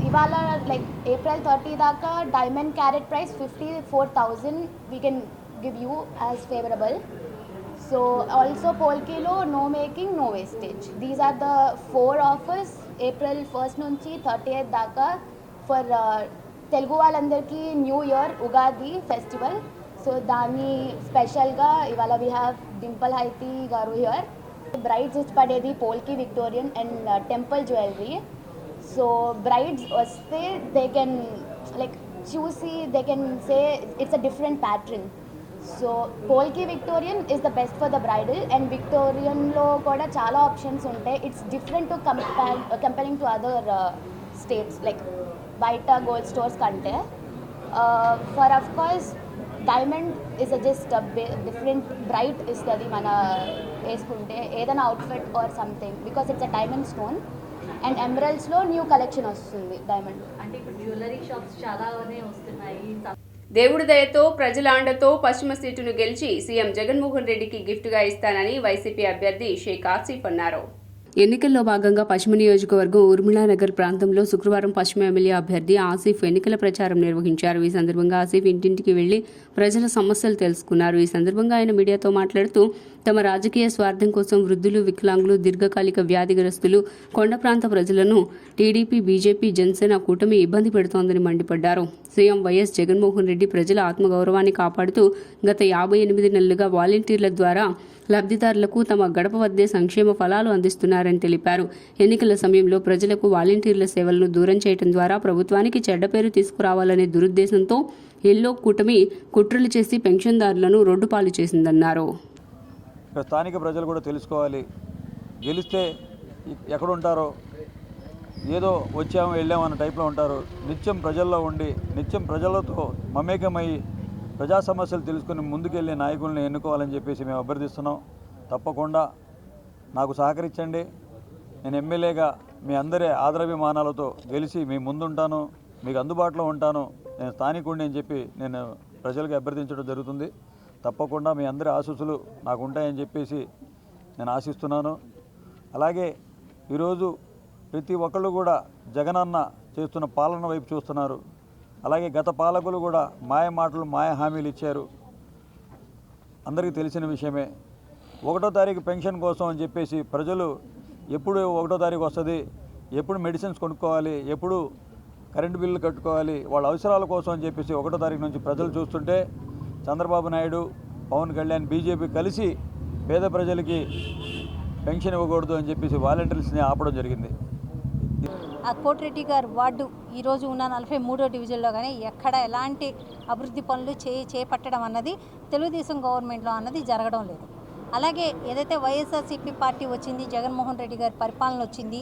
[SPEAKER 12] ఇవాళ లైక్ April 30 దాకా diamond carat price 54,000 we can give you as favourable. So also పోల్కీలో no making, no wastage. These are the 4 offers April 1st నుంచి 30th దాకా for Telugu వాళ్ళందరికీ new year Ugadi festival. So దాన్ని స్పెషల్గా ఇవాళ we have Dimple Hayathi గారు here. Brides ఇష్టపడేది polki, Victorian and temple jewellery. So brides వస్తే దే కెన్ లైక్ చూసి they can say it's a different pattern. So polki Victorian is the best for the bridal and విక్టోరియన్లో కూడా చాలా ఆప్షన్స్ ఉంటాయి. It's different to comparing to other states like బయట gold stores కంటే. For of course diamond is just different bright ఇస్తుంది మన వేసుకుంటే ఏదైనా outfit or something because it's a diamond stone. And ఎమరల్డ్స్లో new collection వస్తుంది డైమండ్.
[SPEAKER 13] అంటే ఇప్పుడు జ్యువెలరీ షాప్స్ చాలానే వస్తున్నాయి.
[SPEAKER 1] దేవుడి దయతో ప్రజల అండతో పశ్చిమ సీటును గెలిచి సీఎం జగన్మోహన్ రెడ్డికి గిఫ్ట్గా ఇస్తానని వైసీపీ అభ్యర్థి షేక్ ఆసిఫ్ అన్నారు. ఎన్నికల్లో భాగంగా పశ్చిమ నియోజకవర్గం ఊర్మిళానగర్ ప్రాంతంలో శుక్రవారం పశ్చిమ ఎమ్మెల్యే అభ్యర్థి ఆసిఫ్ ఎన్నికల ప్రచారం నిర్వహించారు. ఈ సందర్భంగా ఆసిఫ్ ఇంటింటికి వెళ్లి ప్రజల సమస్యలు తెలుసుకున్నారు. ఈ సందర్భంగా ఆయన మీడియాతో మాట్లాడుతూ తమ రాజకీయ స్వార్థం కోసం వృద్ధులు, వికలాంగులు, దీర్ఘకాలిక వ్యాధిగ్రస్తులు, కొండ ప్రాంత ప్రజలను టీడీపీ, బీజేపీ, జనసేన కూటమి ఇబ్బంది పెడుతోందని మండిపడ్డారు. సీఎం వైఎస్ జగన్మోహన్ రెడ్డి ప్రజల ఆత్మగౌరవాన్ని కాపాడుతూ గత 58 నెలలుగా వాలంటీర్ల ద్వారా లబ్ధిదారులకు తమ గడప వద్దే సంక్షేమ ఫలాలు అందిస్తున్నారని తెలిపారు. ఎన్నికల సమయంలో ప్రజలకు వాలంటీర్ల సేవలను దూరం చేయడం ద్వారా ప్రభుత్వానికి చెడ్డ పేరు తీసుకురావాలనే దురుద్దేశంతో ఎల్లో కూటమి కుట్రలు చేసి పెన్షన్దారులను రోడ్డుపాలు చేసిందన్నారు.
[SPEAKER 14] స్థానిక ప్రజలు కూడా తెలుసుకోవాలి, గెలిస్తే ఎక్కడ ఉంటారో ఏదో వచ్చాము వెళ్ళాము అన్న టైప్లో ఉంటారు. నిత్యం ప్రజల్లో ఉండి నిత్యం ప్రజలతో మమేకమై ప్రజా సమస్యలు తెలుసుకుని ముందుకెళ్ళే నాయకుల్ని ఎన్నుకోవాలని చెప్పేసి మేము అభ్యర్థిస్తున్నాం. తప్పకుండా నాకు సహకరించండి. నేను ఎమ్మెల్యేగా మీ అందరి ఆదరాభిమానాలతో గెలిచి మీ ముందుంటాను, మీకు అందుబాటులో ఉంటాను, నేను స్థానికుడిని అని చెప్పి నేను ప్రజలకు అభ్యర్థించడం జరుగుతుంది. తప్పకుండా మీ అందరి ఆశీస్సులు నాకు ఉంటాయని చెప్పేసి నేను ఆశిస్తున్నాను. అలాగే ఈరోజు ప్రతి ఒక్కళ్ళు కూడా జగనన్న చేస్తున్న పాలన వైపు చూస్తున్నారు. అలాగే గత పాలకులు కూడా మాయ మాటలు, మాయ హామీలు ఇచ్చారు. అందరికీ తెలిసిన విషయమే. 1వ తారీఖు పెన్షన్ కోసం అని చెప్పేసి ప్రజలు ఎప్పుడు 1వ తారీఖు వస్తుంది, ఎప్పుడు మెడిసిన్స్ కొనుక్కోవాలి, ఎప్పుడు కరెంటు బిల్లు కట్టుకోవాలి, వాళ్ళ అవసరాల కోసం అని చెప్పేసి 1వ తారీఖు నుంచి ప్రజలు చూస్తుంటే చంద్రబాబు నాయుడు, పవన్ కళ్యాణ్, బీజేపీ కలిసి పేద ప్రజలకి పెన్షన్ ఇవ్వకూడదు అని చెప్పేసి వాలంటీర్స్ని ఆపడం జరిగింది.
[SPEAKER 13] ఆ కోటిరెడ్డి గారు వార్డు ఈరోజు ఉన్న 43వ డివిజన్లో కానీ ఎక్కడ ఎలాంటి అభివృద్ధి పనులు చేపట్టడం అన్నది తెలుగుదేశం గవర్నమెంట్లో అన్నది జరగడం లేదు. అలాగే ఏదైతే వైఎస్ఆర్సీపీ పార్టీ వచ్చింది, జగన్మోహన్ రెడ్డి గారి పరిపాలన వచ్చింది,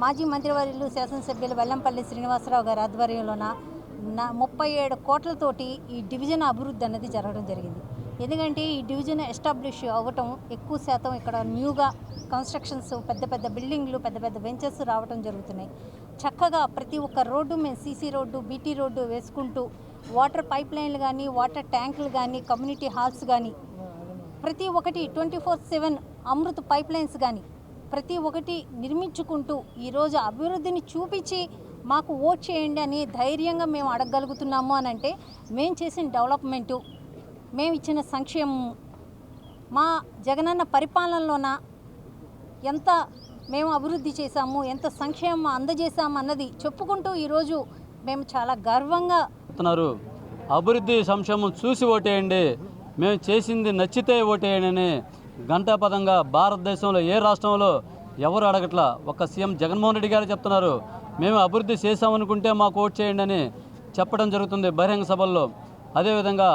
[SPEAKER 13] మాజీ మంత్రివర్యులు శాసనసభ్యులు వెల్లంపల్లి శ్రీనివాసరావు గారి ఆధ్వర్యంలోన 37 కోట్లతోటి ఈ డివిజన్ అభివృద్ధి అన్నది జరగడం జరిగింది. ఎందుకంటే ఈ డివిజన్ ఎస్టాబ్లిష్ అవ్వటం, ఎక్కువ శాతం ఇక్కడ న్యూగా కన్స్ట్రక్షన్స్, పెద్ద పెద్ద బిల్డింగ్లు, పెద్ద పెద్ద వెంచర్స్ రావడం జరుగుతున్నాయి. చక్కగా ప్రతి ఒక్క రోడ్డు మేము సీసీ రోడ్డు, బీటీ రోడ్డు వేసుకుంటూ వాటర్ పైప్ లైన్లు కానీ, వాటర్ ట్యాంకులు కానీ, కమ్యూనిటీ హాల్స్ కానీ ప్రతి ఒక్కటి 24/7 అమృత్ పైప్ లైన్స్ కానీ ప్రతి ఒక్కటి నిర్మించుకుంటూ ఈరోజు అభివృద్ధిని చూపించి మాకు ఓట్ చేయండి అని ధైర్యంగా మేము అడగగలుగుతున్నాము అని అంటే మేము చేసిన డెవలప్మెంటు, మేము ఇచ్చిన సంక్షేమం, మా జగనన్న పరిపాలనలోన ఎంత మేము అభివృద్ధి చేశాము, ఎంత సంక్షేమం అందజేశాము అన్నది చెప్పుకుంటూ ఈరోజు మేము చాలా గర్వంగా
[SPEAKER 15] చెప్తున్నారు. అభివృద్ధి సంక్షేమం చూసి ఓటేయండి, మేము చేసింది నచ్చితే ఓటేయండి అని ఘంటాపదంగా భారతదేశంలో ఏ రాష్ట్రంలో ఎవరు అడగట్లా. ఒక్క సీఎం జగన్మోహన్ రెడ్డి గారు చెప్తున్నారు, మేము అభివృద్ధి చేసామనుకుంటే మాకు ఓట్ చేయండి అని చెప్పడం జరుగుతుంది బహిరంగ సభల్లో. అదేవిధంగా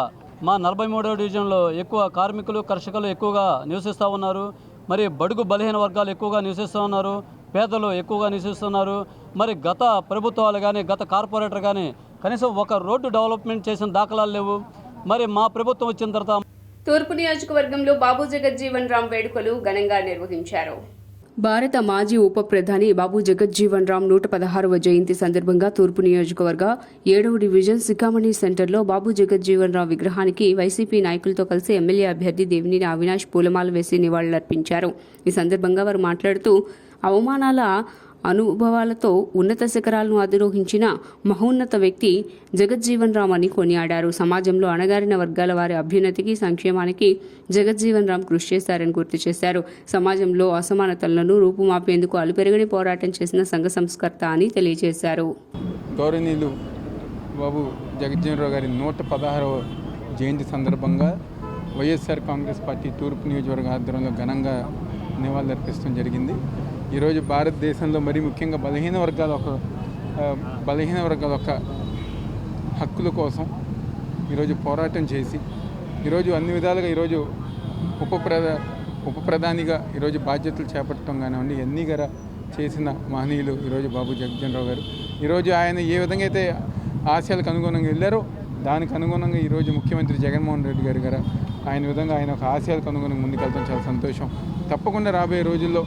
[SPEAKER 15] మా 43వ డివిజన్లో ఎక్కువ కార్మికులు, కర్షకులు ఎక్కువగా నివసిస్తూ ఉన్నారు. మరి బడుగు బలహీన వర్గాలు ఎక్కువగా నివసిస్తూ ఉన్నారు, పేదలు ఎక్కువగా నివసిస్తున్నారు. మరి గత ప్రభుత్వాలు కానీ, గత కార్పొరేటర్ కానీ కనీసం ఒక రోడ్డు డెవలప్మెంట్ చేసిన దాఖలాలు లేవు. మరి మా ప్రభుత్వం వచ్చిన తర్వాత
[SPEAKER 1] తూర్పు నియోజకవర్గంలో బాబు జగజ్జీవన్ రామ్ వేడుకలు ఘనంగా నిర్వహించారు. భారత మాజీ ఉప ప్రధాని బాబు జగజ్జీవన్ రామ్ 116వ జయంతి సందర్భంగా తూర్పు నియోజకవర్గ 7వ డివిజన్ సికామణి సెంటర్లో బాబు జగజ్జీవన్ రామ్ విగ్రహానికి వైసీపీ నాయకులతో కలిసి ఎమ్మెల్యే అభ్యర్థి దేవినేని అవినాష్ పూలమాల వేసి నివాళులర్పించారు. ఈ సందర్భంగా వారు మాట్లాడుతూ అవమానాల అనుభవాలతో ఉన్నత శిఖరాలను అధిరోహించిన మహోన్నత వ్యక్తి జగజ్జీవన్ రామ్ అని కొనియాడారు. సమాజంలో అణగారిన వర్గాల వారి అభ్యున్నతికి, సంక్షేమానికి జగజ్జీవన్ రామ్ కృషి చేశారని గుర్తు చేశారు. సమాజంలో అసమానతలను రూపుమాపేందుకు అలుపెరగని పోరాటం చేసిన సంఘ సంస్కర్త అని తెలియజేశారు.
[SPEAKER 9] గౌరవనీయులు బాబు జగజ్జీవన్ రామ్ గారి 116వ జయంతి సందర్భంగా వైఎస్ఆర్ కాంగ్రెస్ పార్టీ తూర్పు నియోజకవర్గ ఆధ్వర్యంలో ఘనంగా నివాళులర్పించడం జరిగింది. ఈరోజు భారతదేశంలో మరీ ముఖ్యంగా బలహీన వర్గాల యొక్క హక్కుల కోసం ఈరోజు పోరాటం చేసి ఈరోజు అన్ని విధాలుగా ఈరోజు ఉప ప్రధానిగా ఈరోజు బాధ్యతలు చేపట్టడం కానివ్వండి ఎన్ని గారు చేసిన మహనీయులు ఈరోజు బాబు జగజ్జీవన్ రావు గారు. ఈరోజు ఆయన ఏ విధంగా అయితే ఆశయాలకు అనుగుణంగా వెళ్ళారో దానికి అనుగుణంగా ఈరోజు ముఖ్యమంత్రి జగన్మోహన్ రెడ్డి గారు ఆయన విధంగా ఆయన ఒక ఆశయాలకు అనుగుణంగా ముందుకెళ్తాం చాలా సంతోషం. తప్పకుండా రాబోయే రోజుల్లో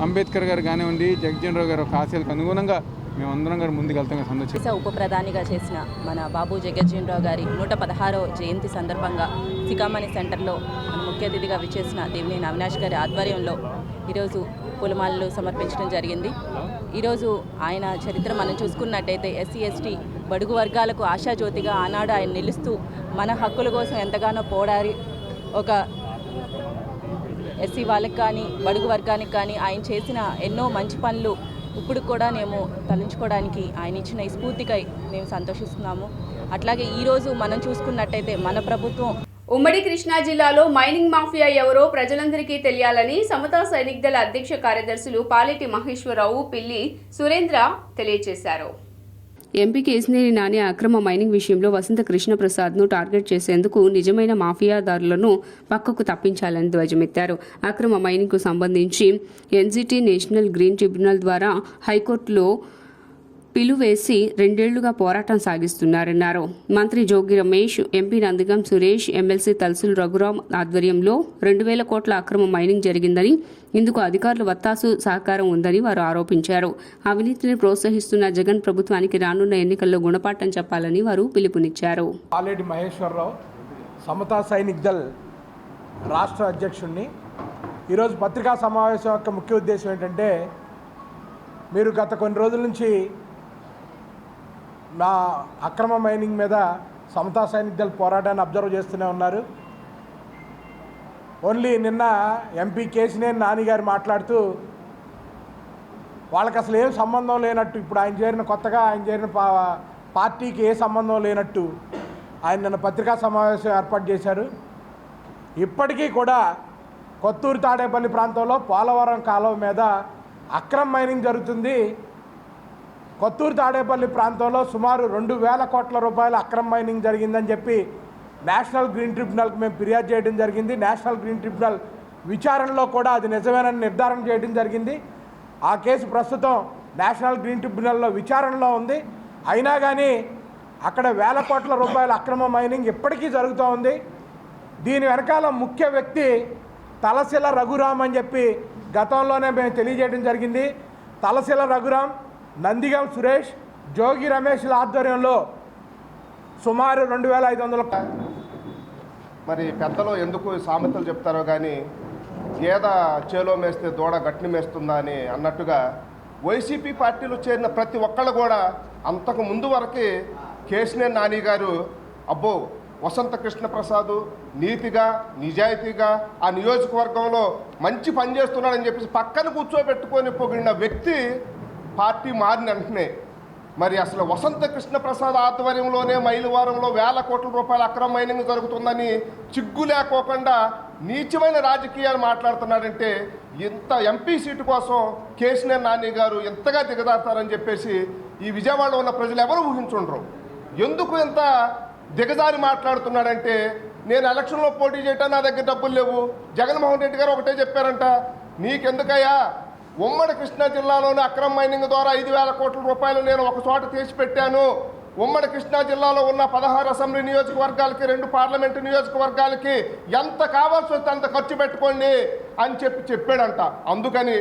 [SPEAKER 9] అంబేద్కర్ గారు కానివ్వండి జగజ్జీవన్ రావు గారు ఒక ఆశయాలకు అనుగుణంగా మేమందరం గారు ముందుకెళ్తాం సంతోషం.
[SPEAKER 16] ఉప ప్రధానిగా చేసిన మన బాబు జగజ్జీవన్ రావు గారి 116వ జయంతి సందర్భంగా సికామణి సెంటర్లో ముఖ్య అతిథిగా విచ్చేసిన దేవినేని అవినాష్ గారి ఆధ్వర్యంలో ఈరోజు పూలమాలలు సమర్పించడం జరిగింది. ఈరోజు ఆయన చరిత్ర మనం చూసుకున్నట్టయితే ఎస్సీ ఎస్టీ బడుగు వర్గాలకు ఆశాజ్యోతిగా ఆనాడు ఆయన నిలుస్తూ మన హక్కుల కోసం ఎంతగానో పోరాడి ఒక ఎస్సీ వాళ్ళకి కానీ బడుగు వర్గానికి కానీ ఆయన చేసిన ఎన్నో మంచి పనులు ఇప్పుడు కూడా మేము తలంచుకోవడానికి ఆయన ఇచ్చిన ఈ స్ఫూర్తికై మేము సంతోషిస్తున్నాము. అట్లాగే ఈరోజు మనం చూసుకున్నట్టయితే మన ప్రభుత్వం
[SPEAKER 1] ఉమ్మడి కృష్ణా జిల్లాలో మైనింగ్ మాఫియా ఎవరో ప్రజలందరికీ తెలియాలని సమతా సైనిక దళ అధ్యక్ష కార్యదర్శులు పాలేటి మహేశ్వరరావు, పిల్లి సురేంద్ర తెలియజేశారు. ఎంపీ కేశినేని నాని అక్రమ మైనింగ్ విషయంలో వసంత కృష్ణప్రసాద్ను టార్గెట్ చేసేందుకు నిజమైన మాఫియాదారులను పక్కకు తప్పించాలని ధ్వజమెత్తారు. అక్రమ మైనింగ్కు సంబంధించి ఎన్జిటి నేషనల్ గ్రీన్ ట్రిబ్యునల్ ద్వారా హైకోర్టులో పిలువేసి 2 ఏళ్లుగా పోరాటం సాగిస్తున్నారన్నారు. మంత్రి జోగి రమేష్, ఎంపీ నందిగం సురేష్, ఎమ్మెల్సీ తల్సులు రఘురాం ఆధ్వర్యంలో 2000 కోట్ల అక్రమ మైనింగ్ జరిగిందని, ఇందుకు అధికారుల వత్తాసు సహకారం ఉందని వారు ఆరోపించారు. అవినీతిని ప్రోత్సహిస్తున్న జగన్ ప్రభుత్వానికి రానున్న ఎన్నికల్లో గుణపాఠం చెప్పాలని వారు పిలుపునిచ్చారు.
[SPEAKER 3] పాలేటి మహేశ్వరరావు, సమతా సైనిక్ దళ్ రాష్ట్ర అధ్యక్షుడిని. ఈరోజు పత్రికా సమావేశం యొక్క ముఖ్య ఉద్దేశం ఏంటంటే, మీరు గత కొన్ని రోజుల నుంచి నా అక్రమ మైనింగ్ మీద సమతా సైనిక్ దళ పోరాటాన్ని అబ్జర్వ్ చేస్తూనే ఉన్నారు. ఓన్లీ నిన్న ఎంపీ కేశినేని నాని గారు మాట్లాడుతూ వాళ్ళకి అసలు ఏం సంబంధం లేనట్టు, ఇప్పుడు కొత్తగా ఆయన చేరిన పార్టీకి ఏ సంబంధం లేనట్టు ఆయన నిన్న పత్రికా సమావేశం ఏర్పాటు చేశారు. ఇప్పటికీ కూడా కొత్తూరు తాడేపల్లి ప్రాంతంలో పోలవరం కాలువ మీద అక్రమ మైనింగ్ జరుగుతుంది. కొత్తూరు తాడేపల్లి ప్రాంతంలో సుమారు 2000 కోట్ల రూపాయల అక్రమ మైనింగ్ జరిగిందని చెప్పి నేషనల్ గ్రీన్ ట్రిబ్యునల్కి మేము ఫిర్యాదు చేయడం జరిగింది. నేషనల్ గ్రీన్ ట్రిబ్యునల్ విచారణలో కూడా అది నిజమేనని నిర్ధారణ చేయడం జరిగింది. ఆ కేసు ప్రస్తుతం నేషనల్ గ్రీన్ ట్రిబ్యునల్లో విచారణలో ఉంది. అయినా కానీ అక్కడ 1000 కోట్ల రూపాయల అక్రమ మైనింగ్ ఇప్పటికీ జరుగుతూ ఉంది. దీని వెనకాల ముఖ్య వ్యక్తి తలశిల రఘురాం అని చెప్పి గతంలోనే మేము తెలియజేయడం జరిగింది. తలశిల రఘురాం, నందిగం సురేష్, జోగి రమేష్ల ఆధ్వర్యంలో సుమారు 2500.
[SPEAKER 2] మరి పెద్దలు ఎందుకు సామెతలు చెప్తారో కానీ గేద చేలో మేస్తే దూడ గట్టిని మేస్తుందా అని అన్నట్టుగా వైసీపీ పార్టీలో చేరిన ప్రతి ఒక్కళ్ళు కూడా అంతకు ముందు వరకు కేశినేని నాని గారు అబ్బో వసంత కృష్ణప్రసాద్ నీతిగా నిజాయితీగా ఆ నియోజకవర్గంలో మంచి పని చేస్తున్నాడని చెప్పేసి పక్కన కూర్చోబెట్టుకొని పొగిడిన వ్యక్తి పార్టీ మారిన వెంటనే మరి అసలు వసంత కృష్ణప్రసాద్ ఆధ్వర్యంలోనే మైలువారంలో 1000 కోట్ల రూపాయల అక్రమ మైనింగ్ జరుగుతుందని చిగ్గు లేకోకుండా నీచమైన రాజకీయాలు మాట్లాడుతున్నాడంటే ఇంత ఎంపీ సీటు కోసం కేశినేని నాని గారు ఎంతగా దిగజారుతారని చెప్పేసి ఈ విజయవాడలో ఉన్న ప్రజలు ఎవరు ఊహించుండరు. ఎందుకు ఇంత దిగజారి మాట్లాడుతున్నాడంటే, నేను ఎలక్షన్లో పోటీ చేయటం నా దగ్గర డబ్బులు లేవు. జగన్మోహన్ రెడ్డి గారు ఒకటే చెప్పారంట, నీకెందుకయ్యా ఉమ్మడి కృష్ణా జిల్లాలోని అక్రమ మైనింగ్ ద్వారా 5000 కోట్ల రూపాయలు నేను ఒక చోట తీసి పెట్టాను. ఉమ్మడి కృష్ణా జిల్లాలో ఉన్న 16 అసెంబ్లీ నియోజకవర్గాలకి 2 పార్లమెంటు నియోజకవర్గాలకి ఎంత కావాల్సి వస్తే అంత ఖర్చు పెట్టుకోండి అని చెప్పాడంట. అందుకని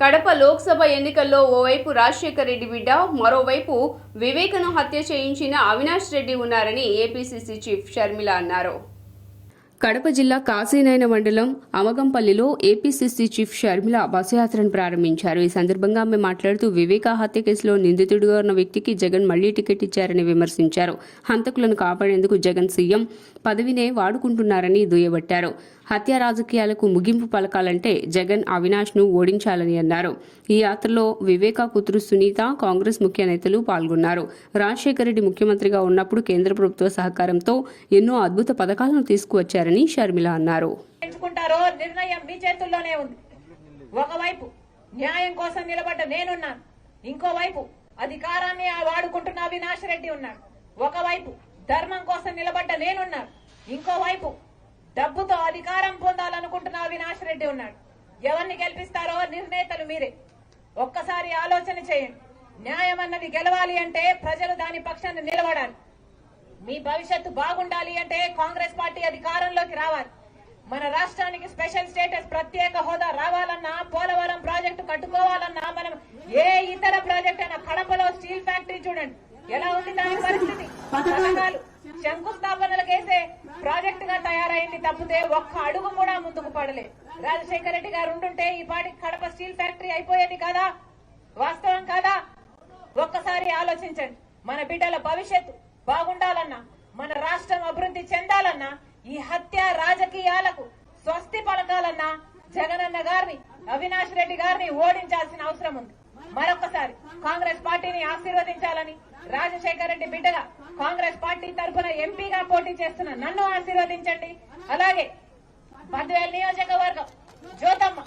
[SPEAKER 1] కడప లోక్సభ ఎన్నికల్లో ఓవైపు రాజశేఖర్ రెడ్డి బిడ్డ, మరోవైపు వివేకను హత్య చేయించిన అవినాష్ రెడ్డి ఉన్నారని ఏపీసీసీ చీఫ్ షర్మిల అన్నారు. కడప జిల్లా కాశీనాయన మండలం అమగంపల్లిలో ఏపీసీసీ చీఫ్ షర్మిల బస్సు యాత్రను ప్రారంభించారు. ఈ సందర్భంగా ఆమె మాట్లాడుతూ వివేక హత్య కేసులో నిందితుడిగా ఉన్న వ్యక్తికి జగన్ మళ్లీ టికెట్ ఇచ్చారని విమర్శించారు. హంతకులను కాపాడేందుకు జగన్ సీఎం పదవినే వాడుకుంటున్నారని దుయ్యబట్టారు. హత్య రాజకీయాలకు ముగింపు పలకాలంటే జగన్ అవినాష్ను ఓడించాలని అన్నారు. ఈ యాత్రలో వివేక కూతురు సునీత, కాంగ్రెస్ ముఖ్య నేతలు పాల్గొన్నారు. రాజశేఖర రెడ్డి ముఖ్యమంత్రిగా ఉన్నప్పుడు కేంద్ర ప్రభుత్వ సహకారంతో ఎన్నో అద్భుత పథకాలను తీసుకువచ్చారని షర్మిల అన్నారు.
[SPEAKER 17] నిర్ణయం మీ చేతుల్లోనే ఉంది. ఒకవైపు న్యాయం కోసం నిలబడ్డ నేనున్నాను, ఇంకోవైపు అధికారాన్ని వాడుకుంటున్న అవినాష్ రెడ్డి ఉన్నాడు. ఒకవైపు ధర్మం కోసం నిలబడ్డ నేనున్నాను, ఇంకోవైపు డబ్బుతో అధికారం పొందాలనుకుంటున్న అవినాష్ రెడ్డి ఉన్నాడు. ఎవరిని గెలిపిస్తారో నిర్ణేతలు మీరే. ఒక్కసారి ఆలోచన చేయండి. న్యాయం అన్నది గెలవాలి అంటే ప్రజలు దాని పక్షాన్ని నిలబడాలి. మీ భవిష్యత్తు బాగుండాలి అంటే కాంగ్రెస్ పార్టీ అధికారంలోకి రావాలి. మన రాష్ట్రానికి స్పెషల్ స్టేటస్, ప్రత్యేక హోదా రావాలన్నా, పోలవరం ప్రాజెక్టు కట్టుకోవాలన్నా, మనం ఏ ఇతర ప్రాజెక్ట్ అయినా, కడపలో స్టీల్ ఫ్యాక్టరీ చూడండి ఎలా ఉంది దాని పరిస్థితి. పథకాలు శంకుస్థాపనలకేసే ప్రాజెక్ట్ గా తయారైంది తప్పితే ఒక్క అడుగు కూడా ముందుకు పడలేదు. రాజశేఖర రెడ్డి గారు ఉండుంటే ఈ పాటికి కడప స్టీల్ ఫ్యాక్టరీ అయిపోయేది కదా. వాస్తవం కాదా? ఒక్కసారి ఆలోచించండి. మన బిడ్డల భవిష్యత్తు బాగుండాలన్నా, మన రాష్ట్రం అభివృద్ధి చెందాలన్నా, ఈ హత్య రాజకీయాలకు స్వస్తి పలకాలన్నా జగనన్న గారిని, అవినాష్ రెడ్డి గారిని ఓడించాల్సిన అవసరం ఉంది. మరొకసారి కాంగ్రెస్ పార్టీని ఆశీర్వదించాలని, రాజశేఖర రెడ్డి బిడ్డగా కాంగ్రెస్ పార్టీ తరఫున ఎంపీగా పోటీ చేస్తున్న నన్ను ఆశీర్వదించండి. అలాగే బద్వేల్ నియోజకవర్గం జ్యోతమ్మ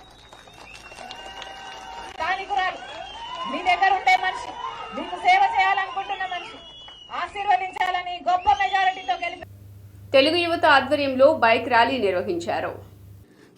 [SPEAKER 17] స్థానికురాలు, మీ దగ్గర ఉండే మనిషి, మీకు సేవ చేయాలనుకుంటున్న మనిషి, ఆశీర్వదించాలని గొప్ప మెజారిటీతో గెలిపి
[SPEAKER 1] తెలుగు యువత ఆధ్వర్యంలో బైక్ ర్యాలీ నిర్వహించారు.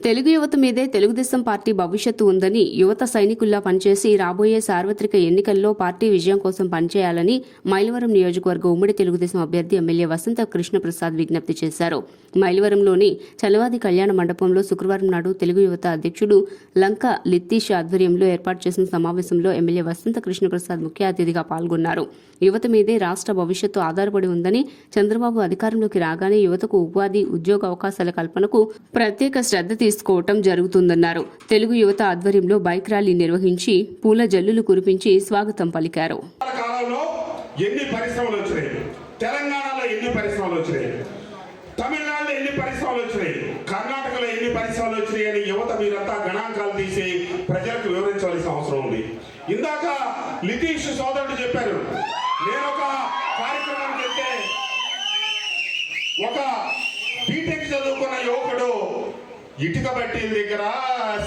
[SPEAKER 1] తెలుగు యువత మీదే తెలుగుదేశం పార్టీ భవిష్యత్తు ఉందని, యువత సైనికుల్లా పనిచేసి రాబోయే సార్వత్రిక ఎన్నికల్లో పార్టీ విజయం కోసం పనిచేయాలని మైలవరం నియోజకవర్గ ఉమ్మడి తెలుగుదేశం అభ్యర్థి ఎమ్మెల్యే వసంత కృష్ణప్రసాద్ విజ్ఞప్తి చేశారు. మైలవరంలోని చలవాది కళ్యాణ మండపంలో శుక్రవారం నాడు తెలుగు యువత అధ్యక్షుడు లంక లిత్తీష్ ఆధ్వర్యంలో ఏర్పాటు చేసిన సమావేశంలో ఎమ్మెల్యే వసంత కృష్ణప్రసాద్ ముఖ్య అతిథిగా పాల్గొన్నారు. యువత మీదే రాష్ట్ర భవిష్యత్తు ఆధారపడి ఉందని, చంద్రబాబు అధికారంలోకి రాగానే యువతకు ఉపాధి, ఉద్యోగ అవకాశాల కల్పనకు ప్రత్యేక శ్రద్ధ తీసుకోవటం జరుగుతుందన్నారు. తెలుగు యువత ఆధ్వర్యంలో బైక్ ర్యాలీ నిర్వహించి పూల జల్లులు కురిపించి స్వాగతం పలికారు.
[SPEAKER 18] ఎన్ని పరిశ్రమలు వచ్చినాయి, తెలంగాణలో ఎన్ని పరిశ్రమలు వచ్చినాయి, తమిళనాడులో ఎన్ని పరిశ్రమలు వచ్చినాయి, కర్ణాటకలో ఎన్ని పరిశ్రమలు వచ్చినాయి అని యువత మీరంతా గణాంకాలు తీసి ప్రజలకు వివరించవలసిన అవసరం ఉంది. ఇందాక లితీష్ సోదరుడు చెప్పారు, నేను ఒక కార్యక్రమానికి వెళ్తే ఒక బీటెక్ చదువుకున్న యువకుడు ఇటుక బట్టీల దగ్గర,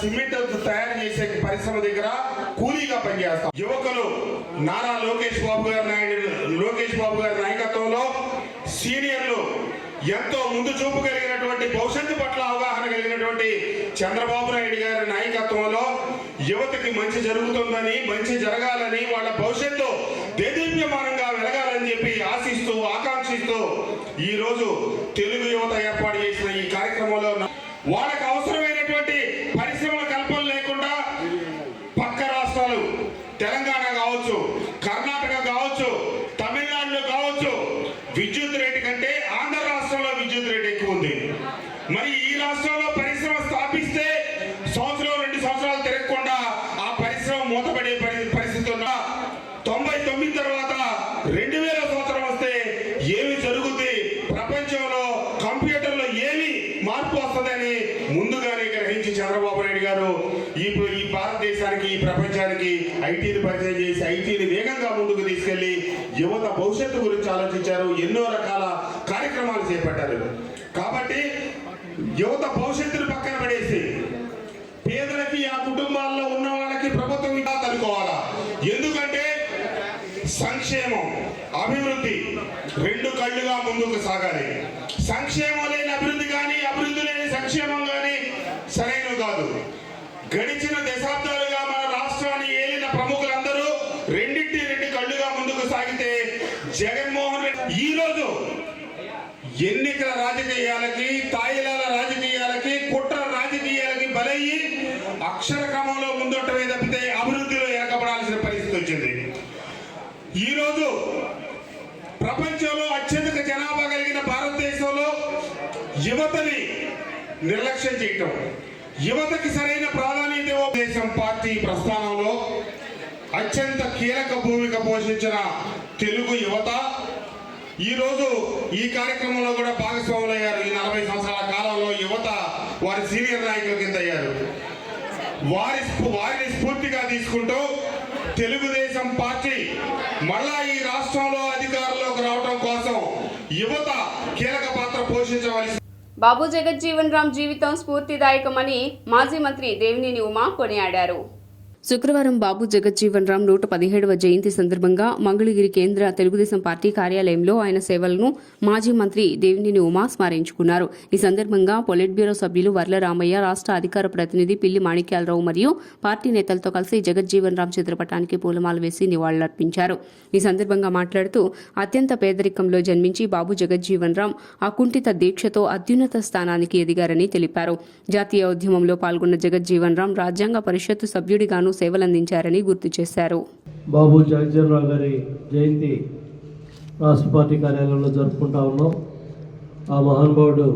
[SPEAKER 18] సిమెంట్ తయారు చేసే పరిశ్రమ దగ్గర కూలీగా పనిచేస్తాం. యువకులు నారా లోకేష్ బాబు గారి నాయకత్వంలో సీనియర్లు ఎంతో ముందు చూపు కలిగినటువంటి, భవిష్యత్తు పట్ల అవగాహన కలిగినటువంటి చంద్రబాబు నాయుడు గారి నాయకత్వంలో యువతకి మంచి జరుగుతుందని, మంచి జరగాలని, వాళ్ళ భవిష్యత్తు దేదీప్యమానంగా వెలగాలని చెప్పి ఆశిస్తూ, ఆకాంక్షిస్తూ ఈ రోజు తెలుగు యువత ఏర్పాటు చేసిన ఈ కార్యక్రమంలో వాళ్ళకు అవసరమైనటువంటి పరిశ్రమల కల్పన లేకుండా పక్క రాష్ట్రాలు, తెలంగాణ కావచ్చు, కర్ణాటక కావచ్చు, తమిళనాడులో కావచ్చు, విద్యుత్ రేటు కంటే ఆంధ్ర రాష్ట్రంలో విద్యుత్ రేటు ఎక్కువ ఉంది. మరి ఈ రాష్ట్రంలో పరిశ్రమ స్థాపిస్తే సంవత్సరం 2 సంవత్సరాలు తిరగకుండా ఆ పరిశ్రమ మూతపడే పరిస్థితి ఉన్న 99 తర్వాత 2000 సంవత్సరం వస్తే ఏమి జరుగుతుంది, ప్రపంచంలో కంప్యూటర్లో ఏమి మార్పు వస్తుందని ముందుగానే గ్రహించి చంద్రబాబు నాయుడు గారు ఈ భారతదేశానికి, ఈ ప్రపంచానికి ఐటీని పరిచయం చేసి ఐటీని వేగంగా ముందుకు తీసుకెళ్లి యువత భవిష్యత్తు గురించి ఆలోచించారు. ఎన్నో రకాల కార్యక్రమాలు చేపట్టారు. కాబట్టి యువత భవిష్యత్తును పక్కన పడేసి పేదలకి, ఆ కుటుంబాల్లో ఉన్న వాళ్ళకి ప్రభుత్వం ఇంకా తనుకోవాలా. ఎందుకంటే సంక్షేమం, అభివృద్ధి రెండు కళ్ళుగా ముందుకు సాగాలి. సంక్షేమం లేని అభివృద్ధి కానీ, అభివృద్ధి లేని సంక్షేమం కానీ సరైనవి కాదు. గడిచిన దశాబ్దాలుగా మన రాష్ట్రాన్ని ఏలిన ప్రముఖులందరూ రెండు కళ్ళుగా ముందుకు సాగితే జగన్మోహన్ రెడ్డి ఈ రోజు ఎన్నికల రాజకీయాలకి, తాయిలాల రాజకీయాలకి, కుట్ర రాజకీయాలకి బలయ్యి అక్షర క్రమంలో ముందొట్టమే తప్పితే అభివృద్ధిలో వెనకబడాల్సిన పరిస్థితి వచ్చింది. ఈ రోజు ప్రపంచంలో అత్యధిక జనాభా కలిగిన భారతదేశంలో యువతని నిర్లక్ష్యం చేయటం, యువతకి సరైన ప్రాధాన్యత దేశం పార్టీ ప్రస్థానంలో అత్యంత కీలక భూమిక పోషించిన తెలుగు యువత ఈరోజు ఈ కార్యక్రమంలో కూడా భాగస్వాములయ్యారు. ఈ 40 సంవత్సరాల కాలంలో యువత వారి సీనియర్ నాయకుల కింద అయ్యారు. వారిని స్ఫూర్తిగా తీసుకుంటూ తెలుగుదేశం పార్టీ మళ్ళా ఈ రాష్ట్రంలో అధికారంలోకి రావడం కోసం యువత కీలక పాత్ర పోషించవలసి.
[SPEAKER 1] బాబు జగజ్జీవన్ రామ్ జీవితం స్ఫూర్తిదాయకమని మాజీ మంత్రి దేవినేని ఉమా కొనియాడారు. శుక్రవారం బాబు జగజ్జీవన్ రామ్ 117వ జయంతి సందర్భంగా మంగళగిరి కేంద్ర తెలుగుదేశం పార్టీ కార్యాలయంలో ఆయన సేవలను మాజీ మంత్రి దేవినేని ఉమా స్మరించుకున్నారు. ఈ సందర్భంగా పొలిట్ బ్యూరో సభ్యులు వర్ల రామయ్య, రాష్ట్ర అధికార ప్రతినిధి పిల్లి మాణిక్యాలరావు మరియు పార్టీ నేతలతో కలిసి జగజ్జీవన్ రామ్ చిత్రపటానికి పూలమాల వేసి నివాళులర్పించారు. ఈ సందర్భంగా మాట్లాడుతూ అత్యంత పేదరికంలో జన్మించి బాబు జగజ్జీవన్ రామ్ అకుంఠిత దీక్షతో అత్యున్నత స్థానానికి ఎదిగారని తెలిపారు. జాతీయ ఉద్యమంలో పాల్గొన్న జగజ్జీవన్ రామ్ రాజ్యాంగ పరిషత్తు సభ్యుడిగాను సేవలందించారని గుర్తు చేశారు.
[SPEAKER 19] బాబు జగజ్జీవన్ రామ్ గారి జయంతి రాష్ట్ర పార్టీ కార్యాలయంలో జరుపుకుంటా ఉన్నాం. ఆ మహానుభావుడు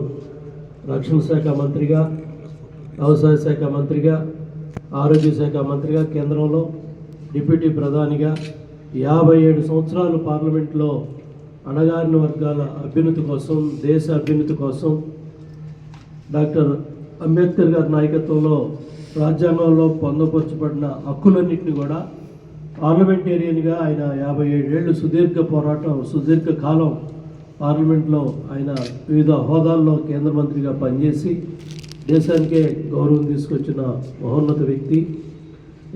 [SPEAKER 19] రక్షణ శాఖ మంత్రిగా, వ్యవసాయ శాఖ మంత్రిగా, ఆరోగ్య శాఖ మంత్రిగా, కేంద్రంలో డిప్యూటీ ప్రధానిగా 57 సంవత్సరాలు పార్లమెంట్లో అణగారిన వర్గాల అభ్యున్నతి కోసం, దేశ అభ్యున్నతి కోసం డాక్టర్ అంబేద్కర్ గారి నాయకత్వంలో రాజ్యాంగంలో పొందుపరచబడిన హక్కులన్నింటినీ కూడా పార్లమెంటేరియన్గా ఆయన 57 ఏళ్ళు సుదీర్ఘ పోరాటం, సుదీర్ఘ కాలం పార్లమెంట్లో ఆయన వివిధ హోదాల్లో కేంద్ర మంత్రిగా పనిచేసి దేశానికే గౌరవం తీసుకొచ్చిన మహోన్నత వ్యక్తి.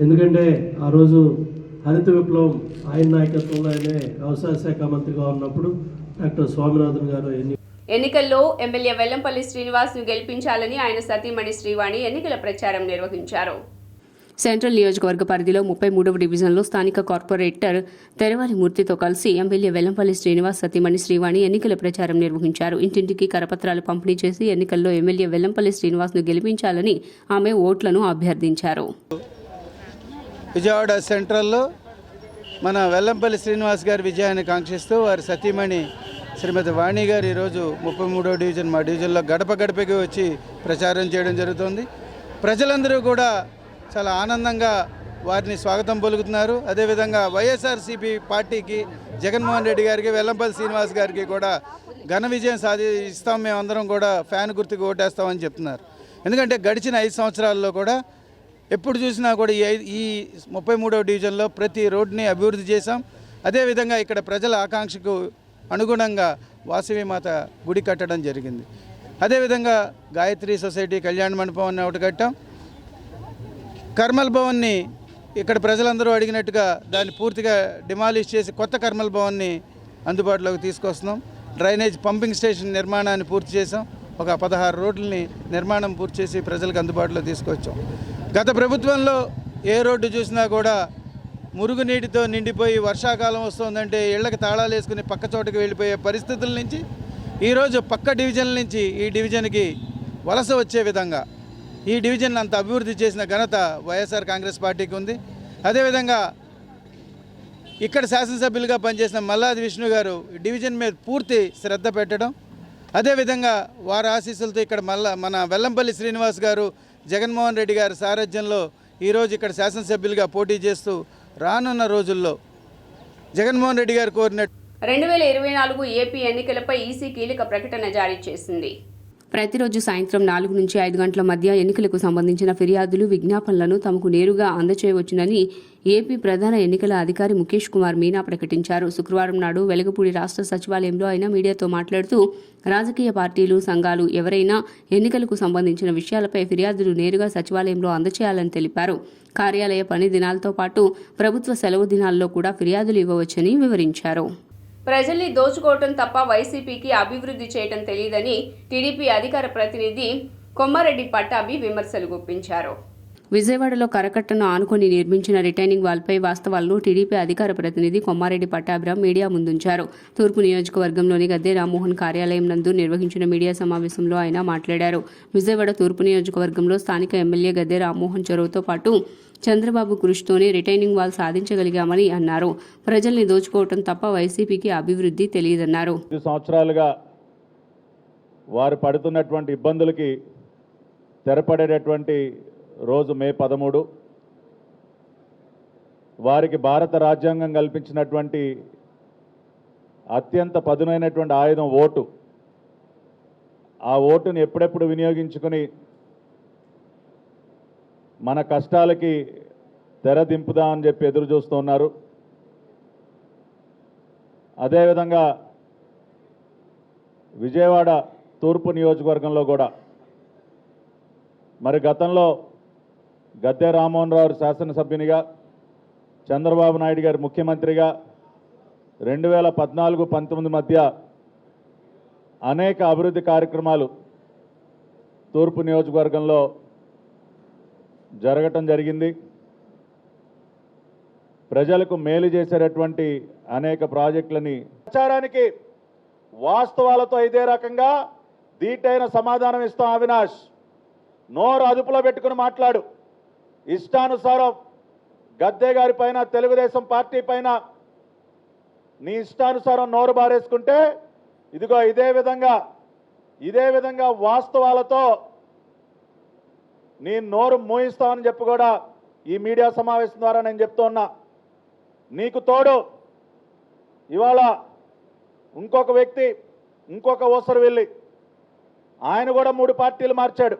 [SPEAKER 19] ఎందుకంటే ఆ రోజు హరిత విప్లవం ఆయన నాయకత్వంలో ఆయనే వ్యవసాయ శాఖ మంత్రిగా ఉన్నప్పుడు డాక్టర్ స్వామినాథన్ గారు
[SPEAKER 1] ఎన్నికల్లో ఎమ్మెల్యే వెల్లంపల్లి శ్రీనివాస్ను గెలిపించాలని ఆయన సతీమణి శ్రీవాణి ఎన్నికల ప్రచారం నిర్వహించారు. సెంట్రల్ నియోజకవర్గ పరిధిలో 33వ డివిజన్లో స్థానిక కార్పొరేటర్ తెరవాలి మూర్తితో కలిసి ఎమ్మెల్యే వెల్లంపల్లి శ్రీనివాస్ సతీమణి శ్రీవాణి ఎన్నికల ప్రచారం నిర్వహించారు. ఇంటింటికి కరపత్రాలు పంపిణీ చేసి ఎన్నికల్లో ఎమ్మెల్యే వెల్లంపల్లి శ్రీనివాస్ను గెలిపించాలని ఆమె ఓట్లను అభ్యర్థించారు.
[SPEAKER 7] విజయవాడ సెంట్రల్లో మన వెల్లంపల్లి శ్రీనివాస్ గారి విజయాన్ని కాంక్షిస్తూ వారి సతీమణి శ్రీమతి వాణి గారు ఈరోజు 33వ డివిజన్ మా డివిజన్లో గడప గడపకి వచ్చి ప్రచారం చేయడం జరుగుతుంది. ప్రజలందరూ కూడా చాలా ఆనందంగా వారిని స్వాగతం పలుకుతున్నారు. అదేవిధంగా వైఎస్ఆర్సీపీ పార్టీకి, జగన్మోహన్ రెడ్డి గారికి, వెల్లంపల్లి శ్రీనివాస్ గారికి కూడా ఘన విజయం సాధిస్తాం, మేమందరం కూడా ఫ్యాన్ గుర్తుకు ఓటేస్తామని చెప్తున్నారు. ఎందుకంటే గడిచిన 5 సంవత్సరాల్లో కూడా ఎప్పుడు చూసినా కూడా ఈ 33వ డివిజన్లో ప్రతి రోడ్ని అభివృద్ధి చేశాం. అదేవిధంగా ఇక్కడ ప్రజల ఆకాంక్షకు అనుగుణంగా వాసవిమాత గుడి కట్టడం జరిగింది. అదేవిధంగా గాయత్రి సొసైటీ కళ్యాణ మండపం ఒకటి కట్టాం. కర్మల్ భవన్ని ఇక్కడ ప్రజలందరూ అడిగినట్టుగా దాన్ని పూర్తిగా డిమాలిష్ చేసి కొత్త కర్మల్ భవన్ని అందుబాటులోకి తీసుకొస్తున్నాం. డ్రైనేజ్ పంపింగ్ స్టేషన్ నిర్మాణాన్ని పూర్తి చేసాం. ఒక 16 రోడ్లని నిర్మాణం పూర్తి చేసి ప్రజలకు అందుబాటులో తీసుకొచ్చాం. గత ప్రభుత్వంలో ఏ రోడ్డు చూసినా కూడా మురుగునీటితో నిండిపోయి వర్షాకాలం వస్తుందంటే ఇళ్లకు తాళాలు వేసుకుని పక్క చోటకి వెళ్ళిపోయే పరిస్థితుల నుంచి ఈరోజు పక్క డివిజన్ల నుంచి ఈ డివిజన్కి వలస వచ్చే విధంగా ఈ డివిజన్ అంత అభివృద్ధి చేసిన ఘనత వైఎస్ఆర్ కాంగ్రెస్ పార్టీకి ఉంది. అదేవిధంగా ఇక్కడ శాసనసభ్యులుగా పనిచేసిన మల్లాది విష్ణు గారు డివిజన్ మీద పూర్తి శ్రద్ధ పెట్టడం, అదేవిధంగా వారి ఆశీస్సులతో ఇక్కడ మన వెల్లంపల్లి శ్రీనివాస్ గారు జగన్మోహన్ రెడ్డి గారి సారథ్యంలో ఈరోజు ఇక్కడ శాసనసభ్యులుగా పోటీ చేస్తూ రానున్న రోజుల్లో జగన్మోహన్ రెడ్డి గారు కోరినట్టు
[SPEAKER 1] 2024 ఏపీ ఎన్నికలపై ఈసీ కీలక ప్రకటన జారీ చేసింది. ప్రతిరోజు సాయంత్రం 4 నుంచి 5 గంటల మధ్య ఎన్నికలకు సంబంధించిన ఫిర్యాదులు, విజ్ఞాపనలను తమకు నేరుగా అందజేయవచ్చునని ఏపీ ప్రధాన ఎన్నికల అధికారి ముఖేష్ కుమార్ మీనా ప్రకటించారు. శుక్రవారం నాడు వెలగపూడి రాష్ట్ర సచివాలయంలో ఆయన మీడియాతో మాట్లాడుతూ రాజకీయ పార్టీలు, సంఘాలు ఎవరైనా ఎన్నికలకు సంబంధించిన విషయాలపై ఫిర్యాదులు నేరుగా సచివాలయంలో అందజేయాలని తెలిపారు. కార్యాలయ పని దినాలతో పాటు ప్రభుత్వ సెలవు దినాల్లో కూడా ఫిర్యాదులు ఇవ్వవచ్చని వివరించారు. ప్రజల్ని దోచుకోవటం తప్ప వైసీపీకి అభివృద్ధి చేయటం తెలియదని టీడీపీ అధికార ప్రతినిధి కొమ్మారెడ్డి పట్టాభి విమర్శలు గుప్పించారు. విజయవాడలో కరకట్టను ఆనుకొని నిర్మించిన రిటైనింగ్ వాల్పై వాస్తవాలను టీడీపీ అధికార ప్రతినిధి కొమ్మారెడ్డి పట్టాభిరామ్ మీడియా ముందుంచారు. తూర్పు నియోజకవర్గంలోని గద్దె రామ్మోహన్ కార్యాలయం నందు నిర్వహించిన మీడియా సమావేశంలో ఆయన మాట్లాడారు. విజయవాడ తూర్పు నియోజకవర్గంలో స్థానిక ఎమ్మెల్యే గద్దె రామ్మోహన్ చొరవతో పాటు చంద్రబాబు కృషితోనే రిటైనింగ్ వాల్ సాధించగలిగామని అన్నారు. ప్రజల్ని దోచుకోవటం తప్ప వైసీపీకి అభివృద్ధి తెలియదన్నారు.
[SPEAKER 20] 5 సంవత్సరాలుగా వారు పడుతున్నటువంటి ఇబ్బందులకి తెరపడేటటువంటి రోజు మే 13. వారికి భారత రాజ్యాంగం కల్పించినటువంటి అత్యంత పదునైనటువంటి ఆయుధం ఓటు. ఆ ఓటుని ఎప్పుడెప్పుడు వినియోగించుకొని మన కష్టాలకి తెరదింపుదామని చెప్పి ఎదురు చూస్తున్నారు. అదేవిధంగా విజయవాడ తూర్పు నియోజకవర్గంలో కూడా మరి గతంలో గద్దె రామ్మోహన్ రావు శాసనసభ్యునిగా, చంద్రబాబు నాయుడు గారి ముఖ్యమంత్రిగా 2014-19 మధ్య అనేక అభివృద్ధి కార్యక్రమాలు తూర్పు నియోజకవర్గంలో జరగటం జరిగింది. ప్రజలకు మేలు చేసేటటువంటి అనేక ప్రాజెక్టులని ప్రచారానికి వాస్తవాలతో ఇదే రకంగా దీటైన సమాధానం ఇస్తాం. అవినాష్, నోరు అదుపులో పెట్టుకుని మాట్లాడు. ఇష్టానుసారం గద్దె గారి పైన, తెలుగుదేశం పార్టీ పైన నీ ఇష్టానుసారం నోరు బారేసుకుంటే ఇదిగో ఇదే విధంగా వాస్తవాలతో నీ నోరు మూయిస్తామని చెప్పి కూడా ఈ మీడియా సమావేశం ద్వారా నేను చెప్తున్నా. నీకు తోడు ఇవాళ ఇంకొక వ్యక్తి, ఇంకొక ఓసరు వెళ్ళి ఆయన కూడా 3 పార్టీలు మార్చాడు.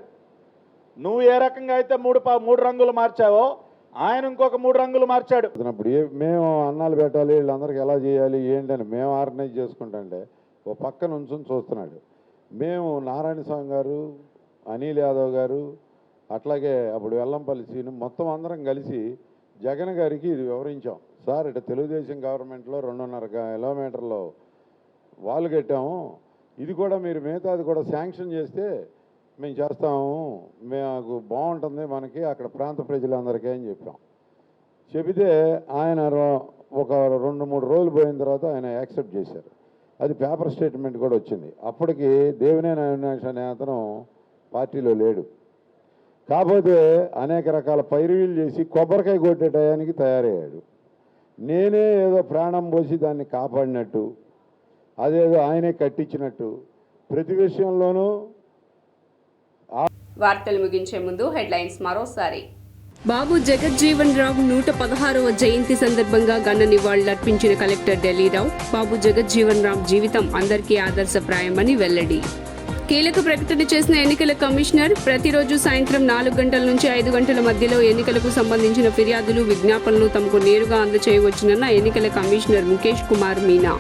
[SPEAKER 20] నువ్వు ఏ రకంగా అయితే మూడు రంగులు మార్చావో ఆయన ఇంకొక 3 రంగులు మార్చాడు.
[SPEAKER 21] ఇప్పుడు మేము అన్నాలు పెట్టాలి, వీళ్ళందరికీ ఎలా చేయాలి ఏంటని మేము ఆర్గనైజ్ చేసుకుంటుంటే ఓ పక్కన ఉంచుని చూస్తున్నాడు. మేము నారాయణ స్వామి గారు, అనిల్ యాదవ్ గారు, అట్లాగే అప్పుడు వెల్లంపల్లి సీను మొత్తం అందరం కలిసి జగన్ గారికి ఇది వివరించాం. సార్ ఇటు తెలుగుదేశం గవర్నమెంట్లో 2.5 కిలోమీటర్లో వాళ్ళు కట్టాము, ఇది కూడా మీరు మిగతాది కూడా శాంక్షన్ చేస్తే మేము చేస్తాము, మాకు బాగుంటుంది మనకి అక్కడ ప్రాంత ప్రజలందరికీ అని చెప్పాం. చెబితే ఆయన ఒక 2-3 రోజులు పోయిన తర్వాత ఆయన యాక్సెప్ట్ చేశారు. అది పేపర్ స్టేట్మెంట్ కూడా వచ్చింది. అప్పటికి దేవినేని అవినాష్ అనే అతను పార్టీలో లేడు. కాకపోతే అనేక రకాల పైరువీలు చేసి కొబ్బరికాయ కొట్టే టయానికి తయారయ్యాడు. నేనే ఏదో ప్రాణం పోసి దాన్ని కాపాడినట్టు, అదేదో ఆయనే కట్టించినట్టు ప్రతి విషయంలోనూ.
[SPEAKER 1] వార్తలు ముగించే ముందు హెడ్లైన్స్ మరోసారి. బాబు జగజ్జీవన్ రావు 116వ జయంతి సందర్భంగా ఘన నివాళులర్పించిన కలెక్టర్ ఢిల్లీరావు. బాబు జగజ్జీవన్ రావు జీవితం అందరికీ ఆదర్శప్రాయమని వెల్లడి. కీలక ప్రకటన చేసిన ఎన్నికల కమిషనర్, ప్రతిరోజు సాయంత్రం 4 గంటల నుంచి 5 గంటల మధ్యలో ఎన్నికలకు సంబంధించిన ఫిర్యాదులు, విజ్ఞాపనలు తమకు నేరుగా అందజేయవచ్చునన్న ఎన్నికల కమిషనర్ ముఖేష్ కుమార్ మీనా.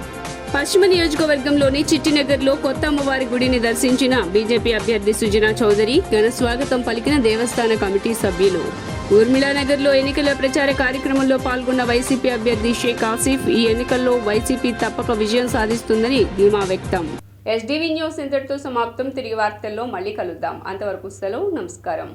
[SPEAKER 1] పశ్చిమ నియోజకవర్గంలోని చిట్టినగర్లో కొత్త అమ్మవారి గుడిని దర్శించిన బీజేపీ అభ్యర్థి సుజనా చౌదరి, ఘన స్వాగతం పలికిన దేవస్థాన కమిటీ సభ్యులు. ఊర్మిళానగర్లో ఎన్నికల ప్రచార కార్యక్రమంలో పాల్గొన్న వైసీపీ అభ్యర్థి షేక్ ఆసిఫ్, ఈ ఎన్నికల్లో వైసీపీ తప్పక విజయం సాధిస్తుందని ధీమా వ్యక్తం. ఎస్డీవీ న్యూస్ ఇంతటితో సమాప్తం. తిరిగి వార్తల్లో మళ్ళీ కలుద్దాం. అంతవరకు సెలవు. నమస్కారం.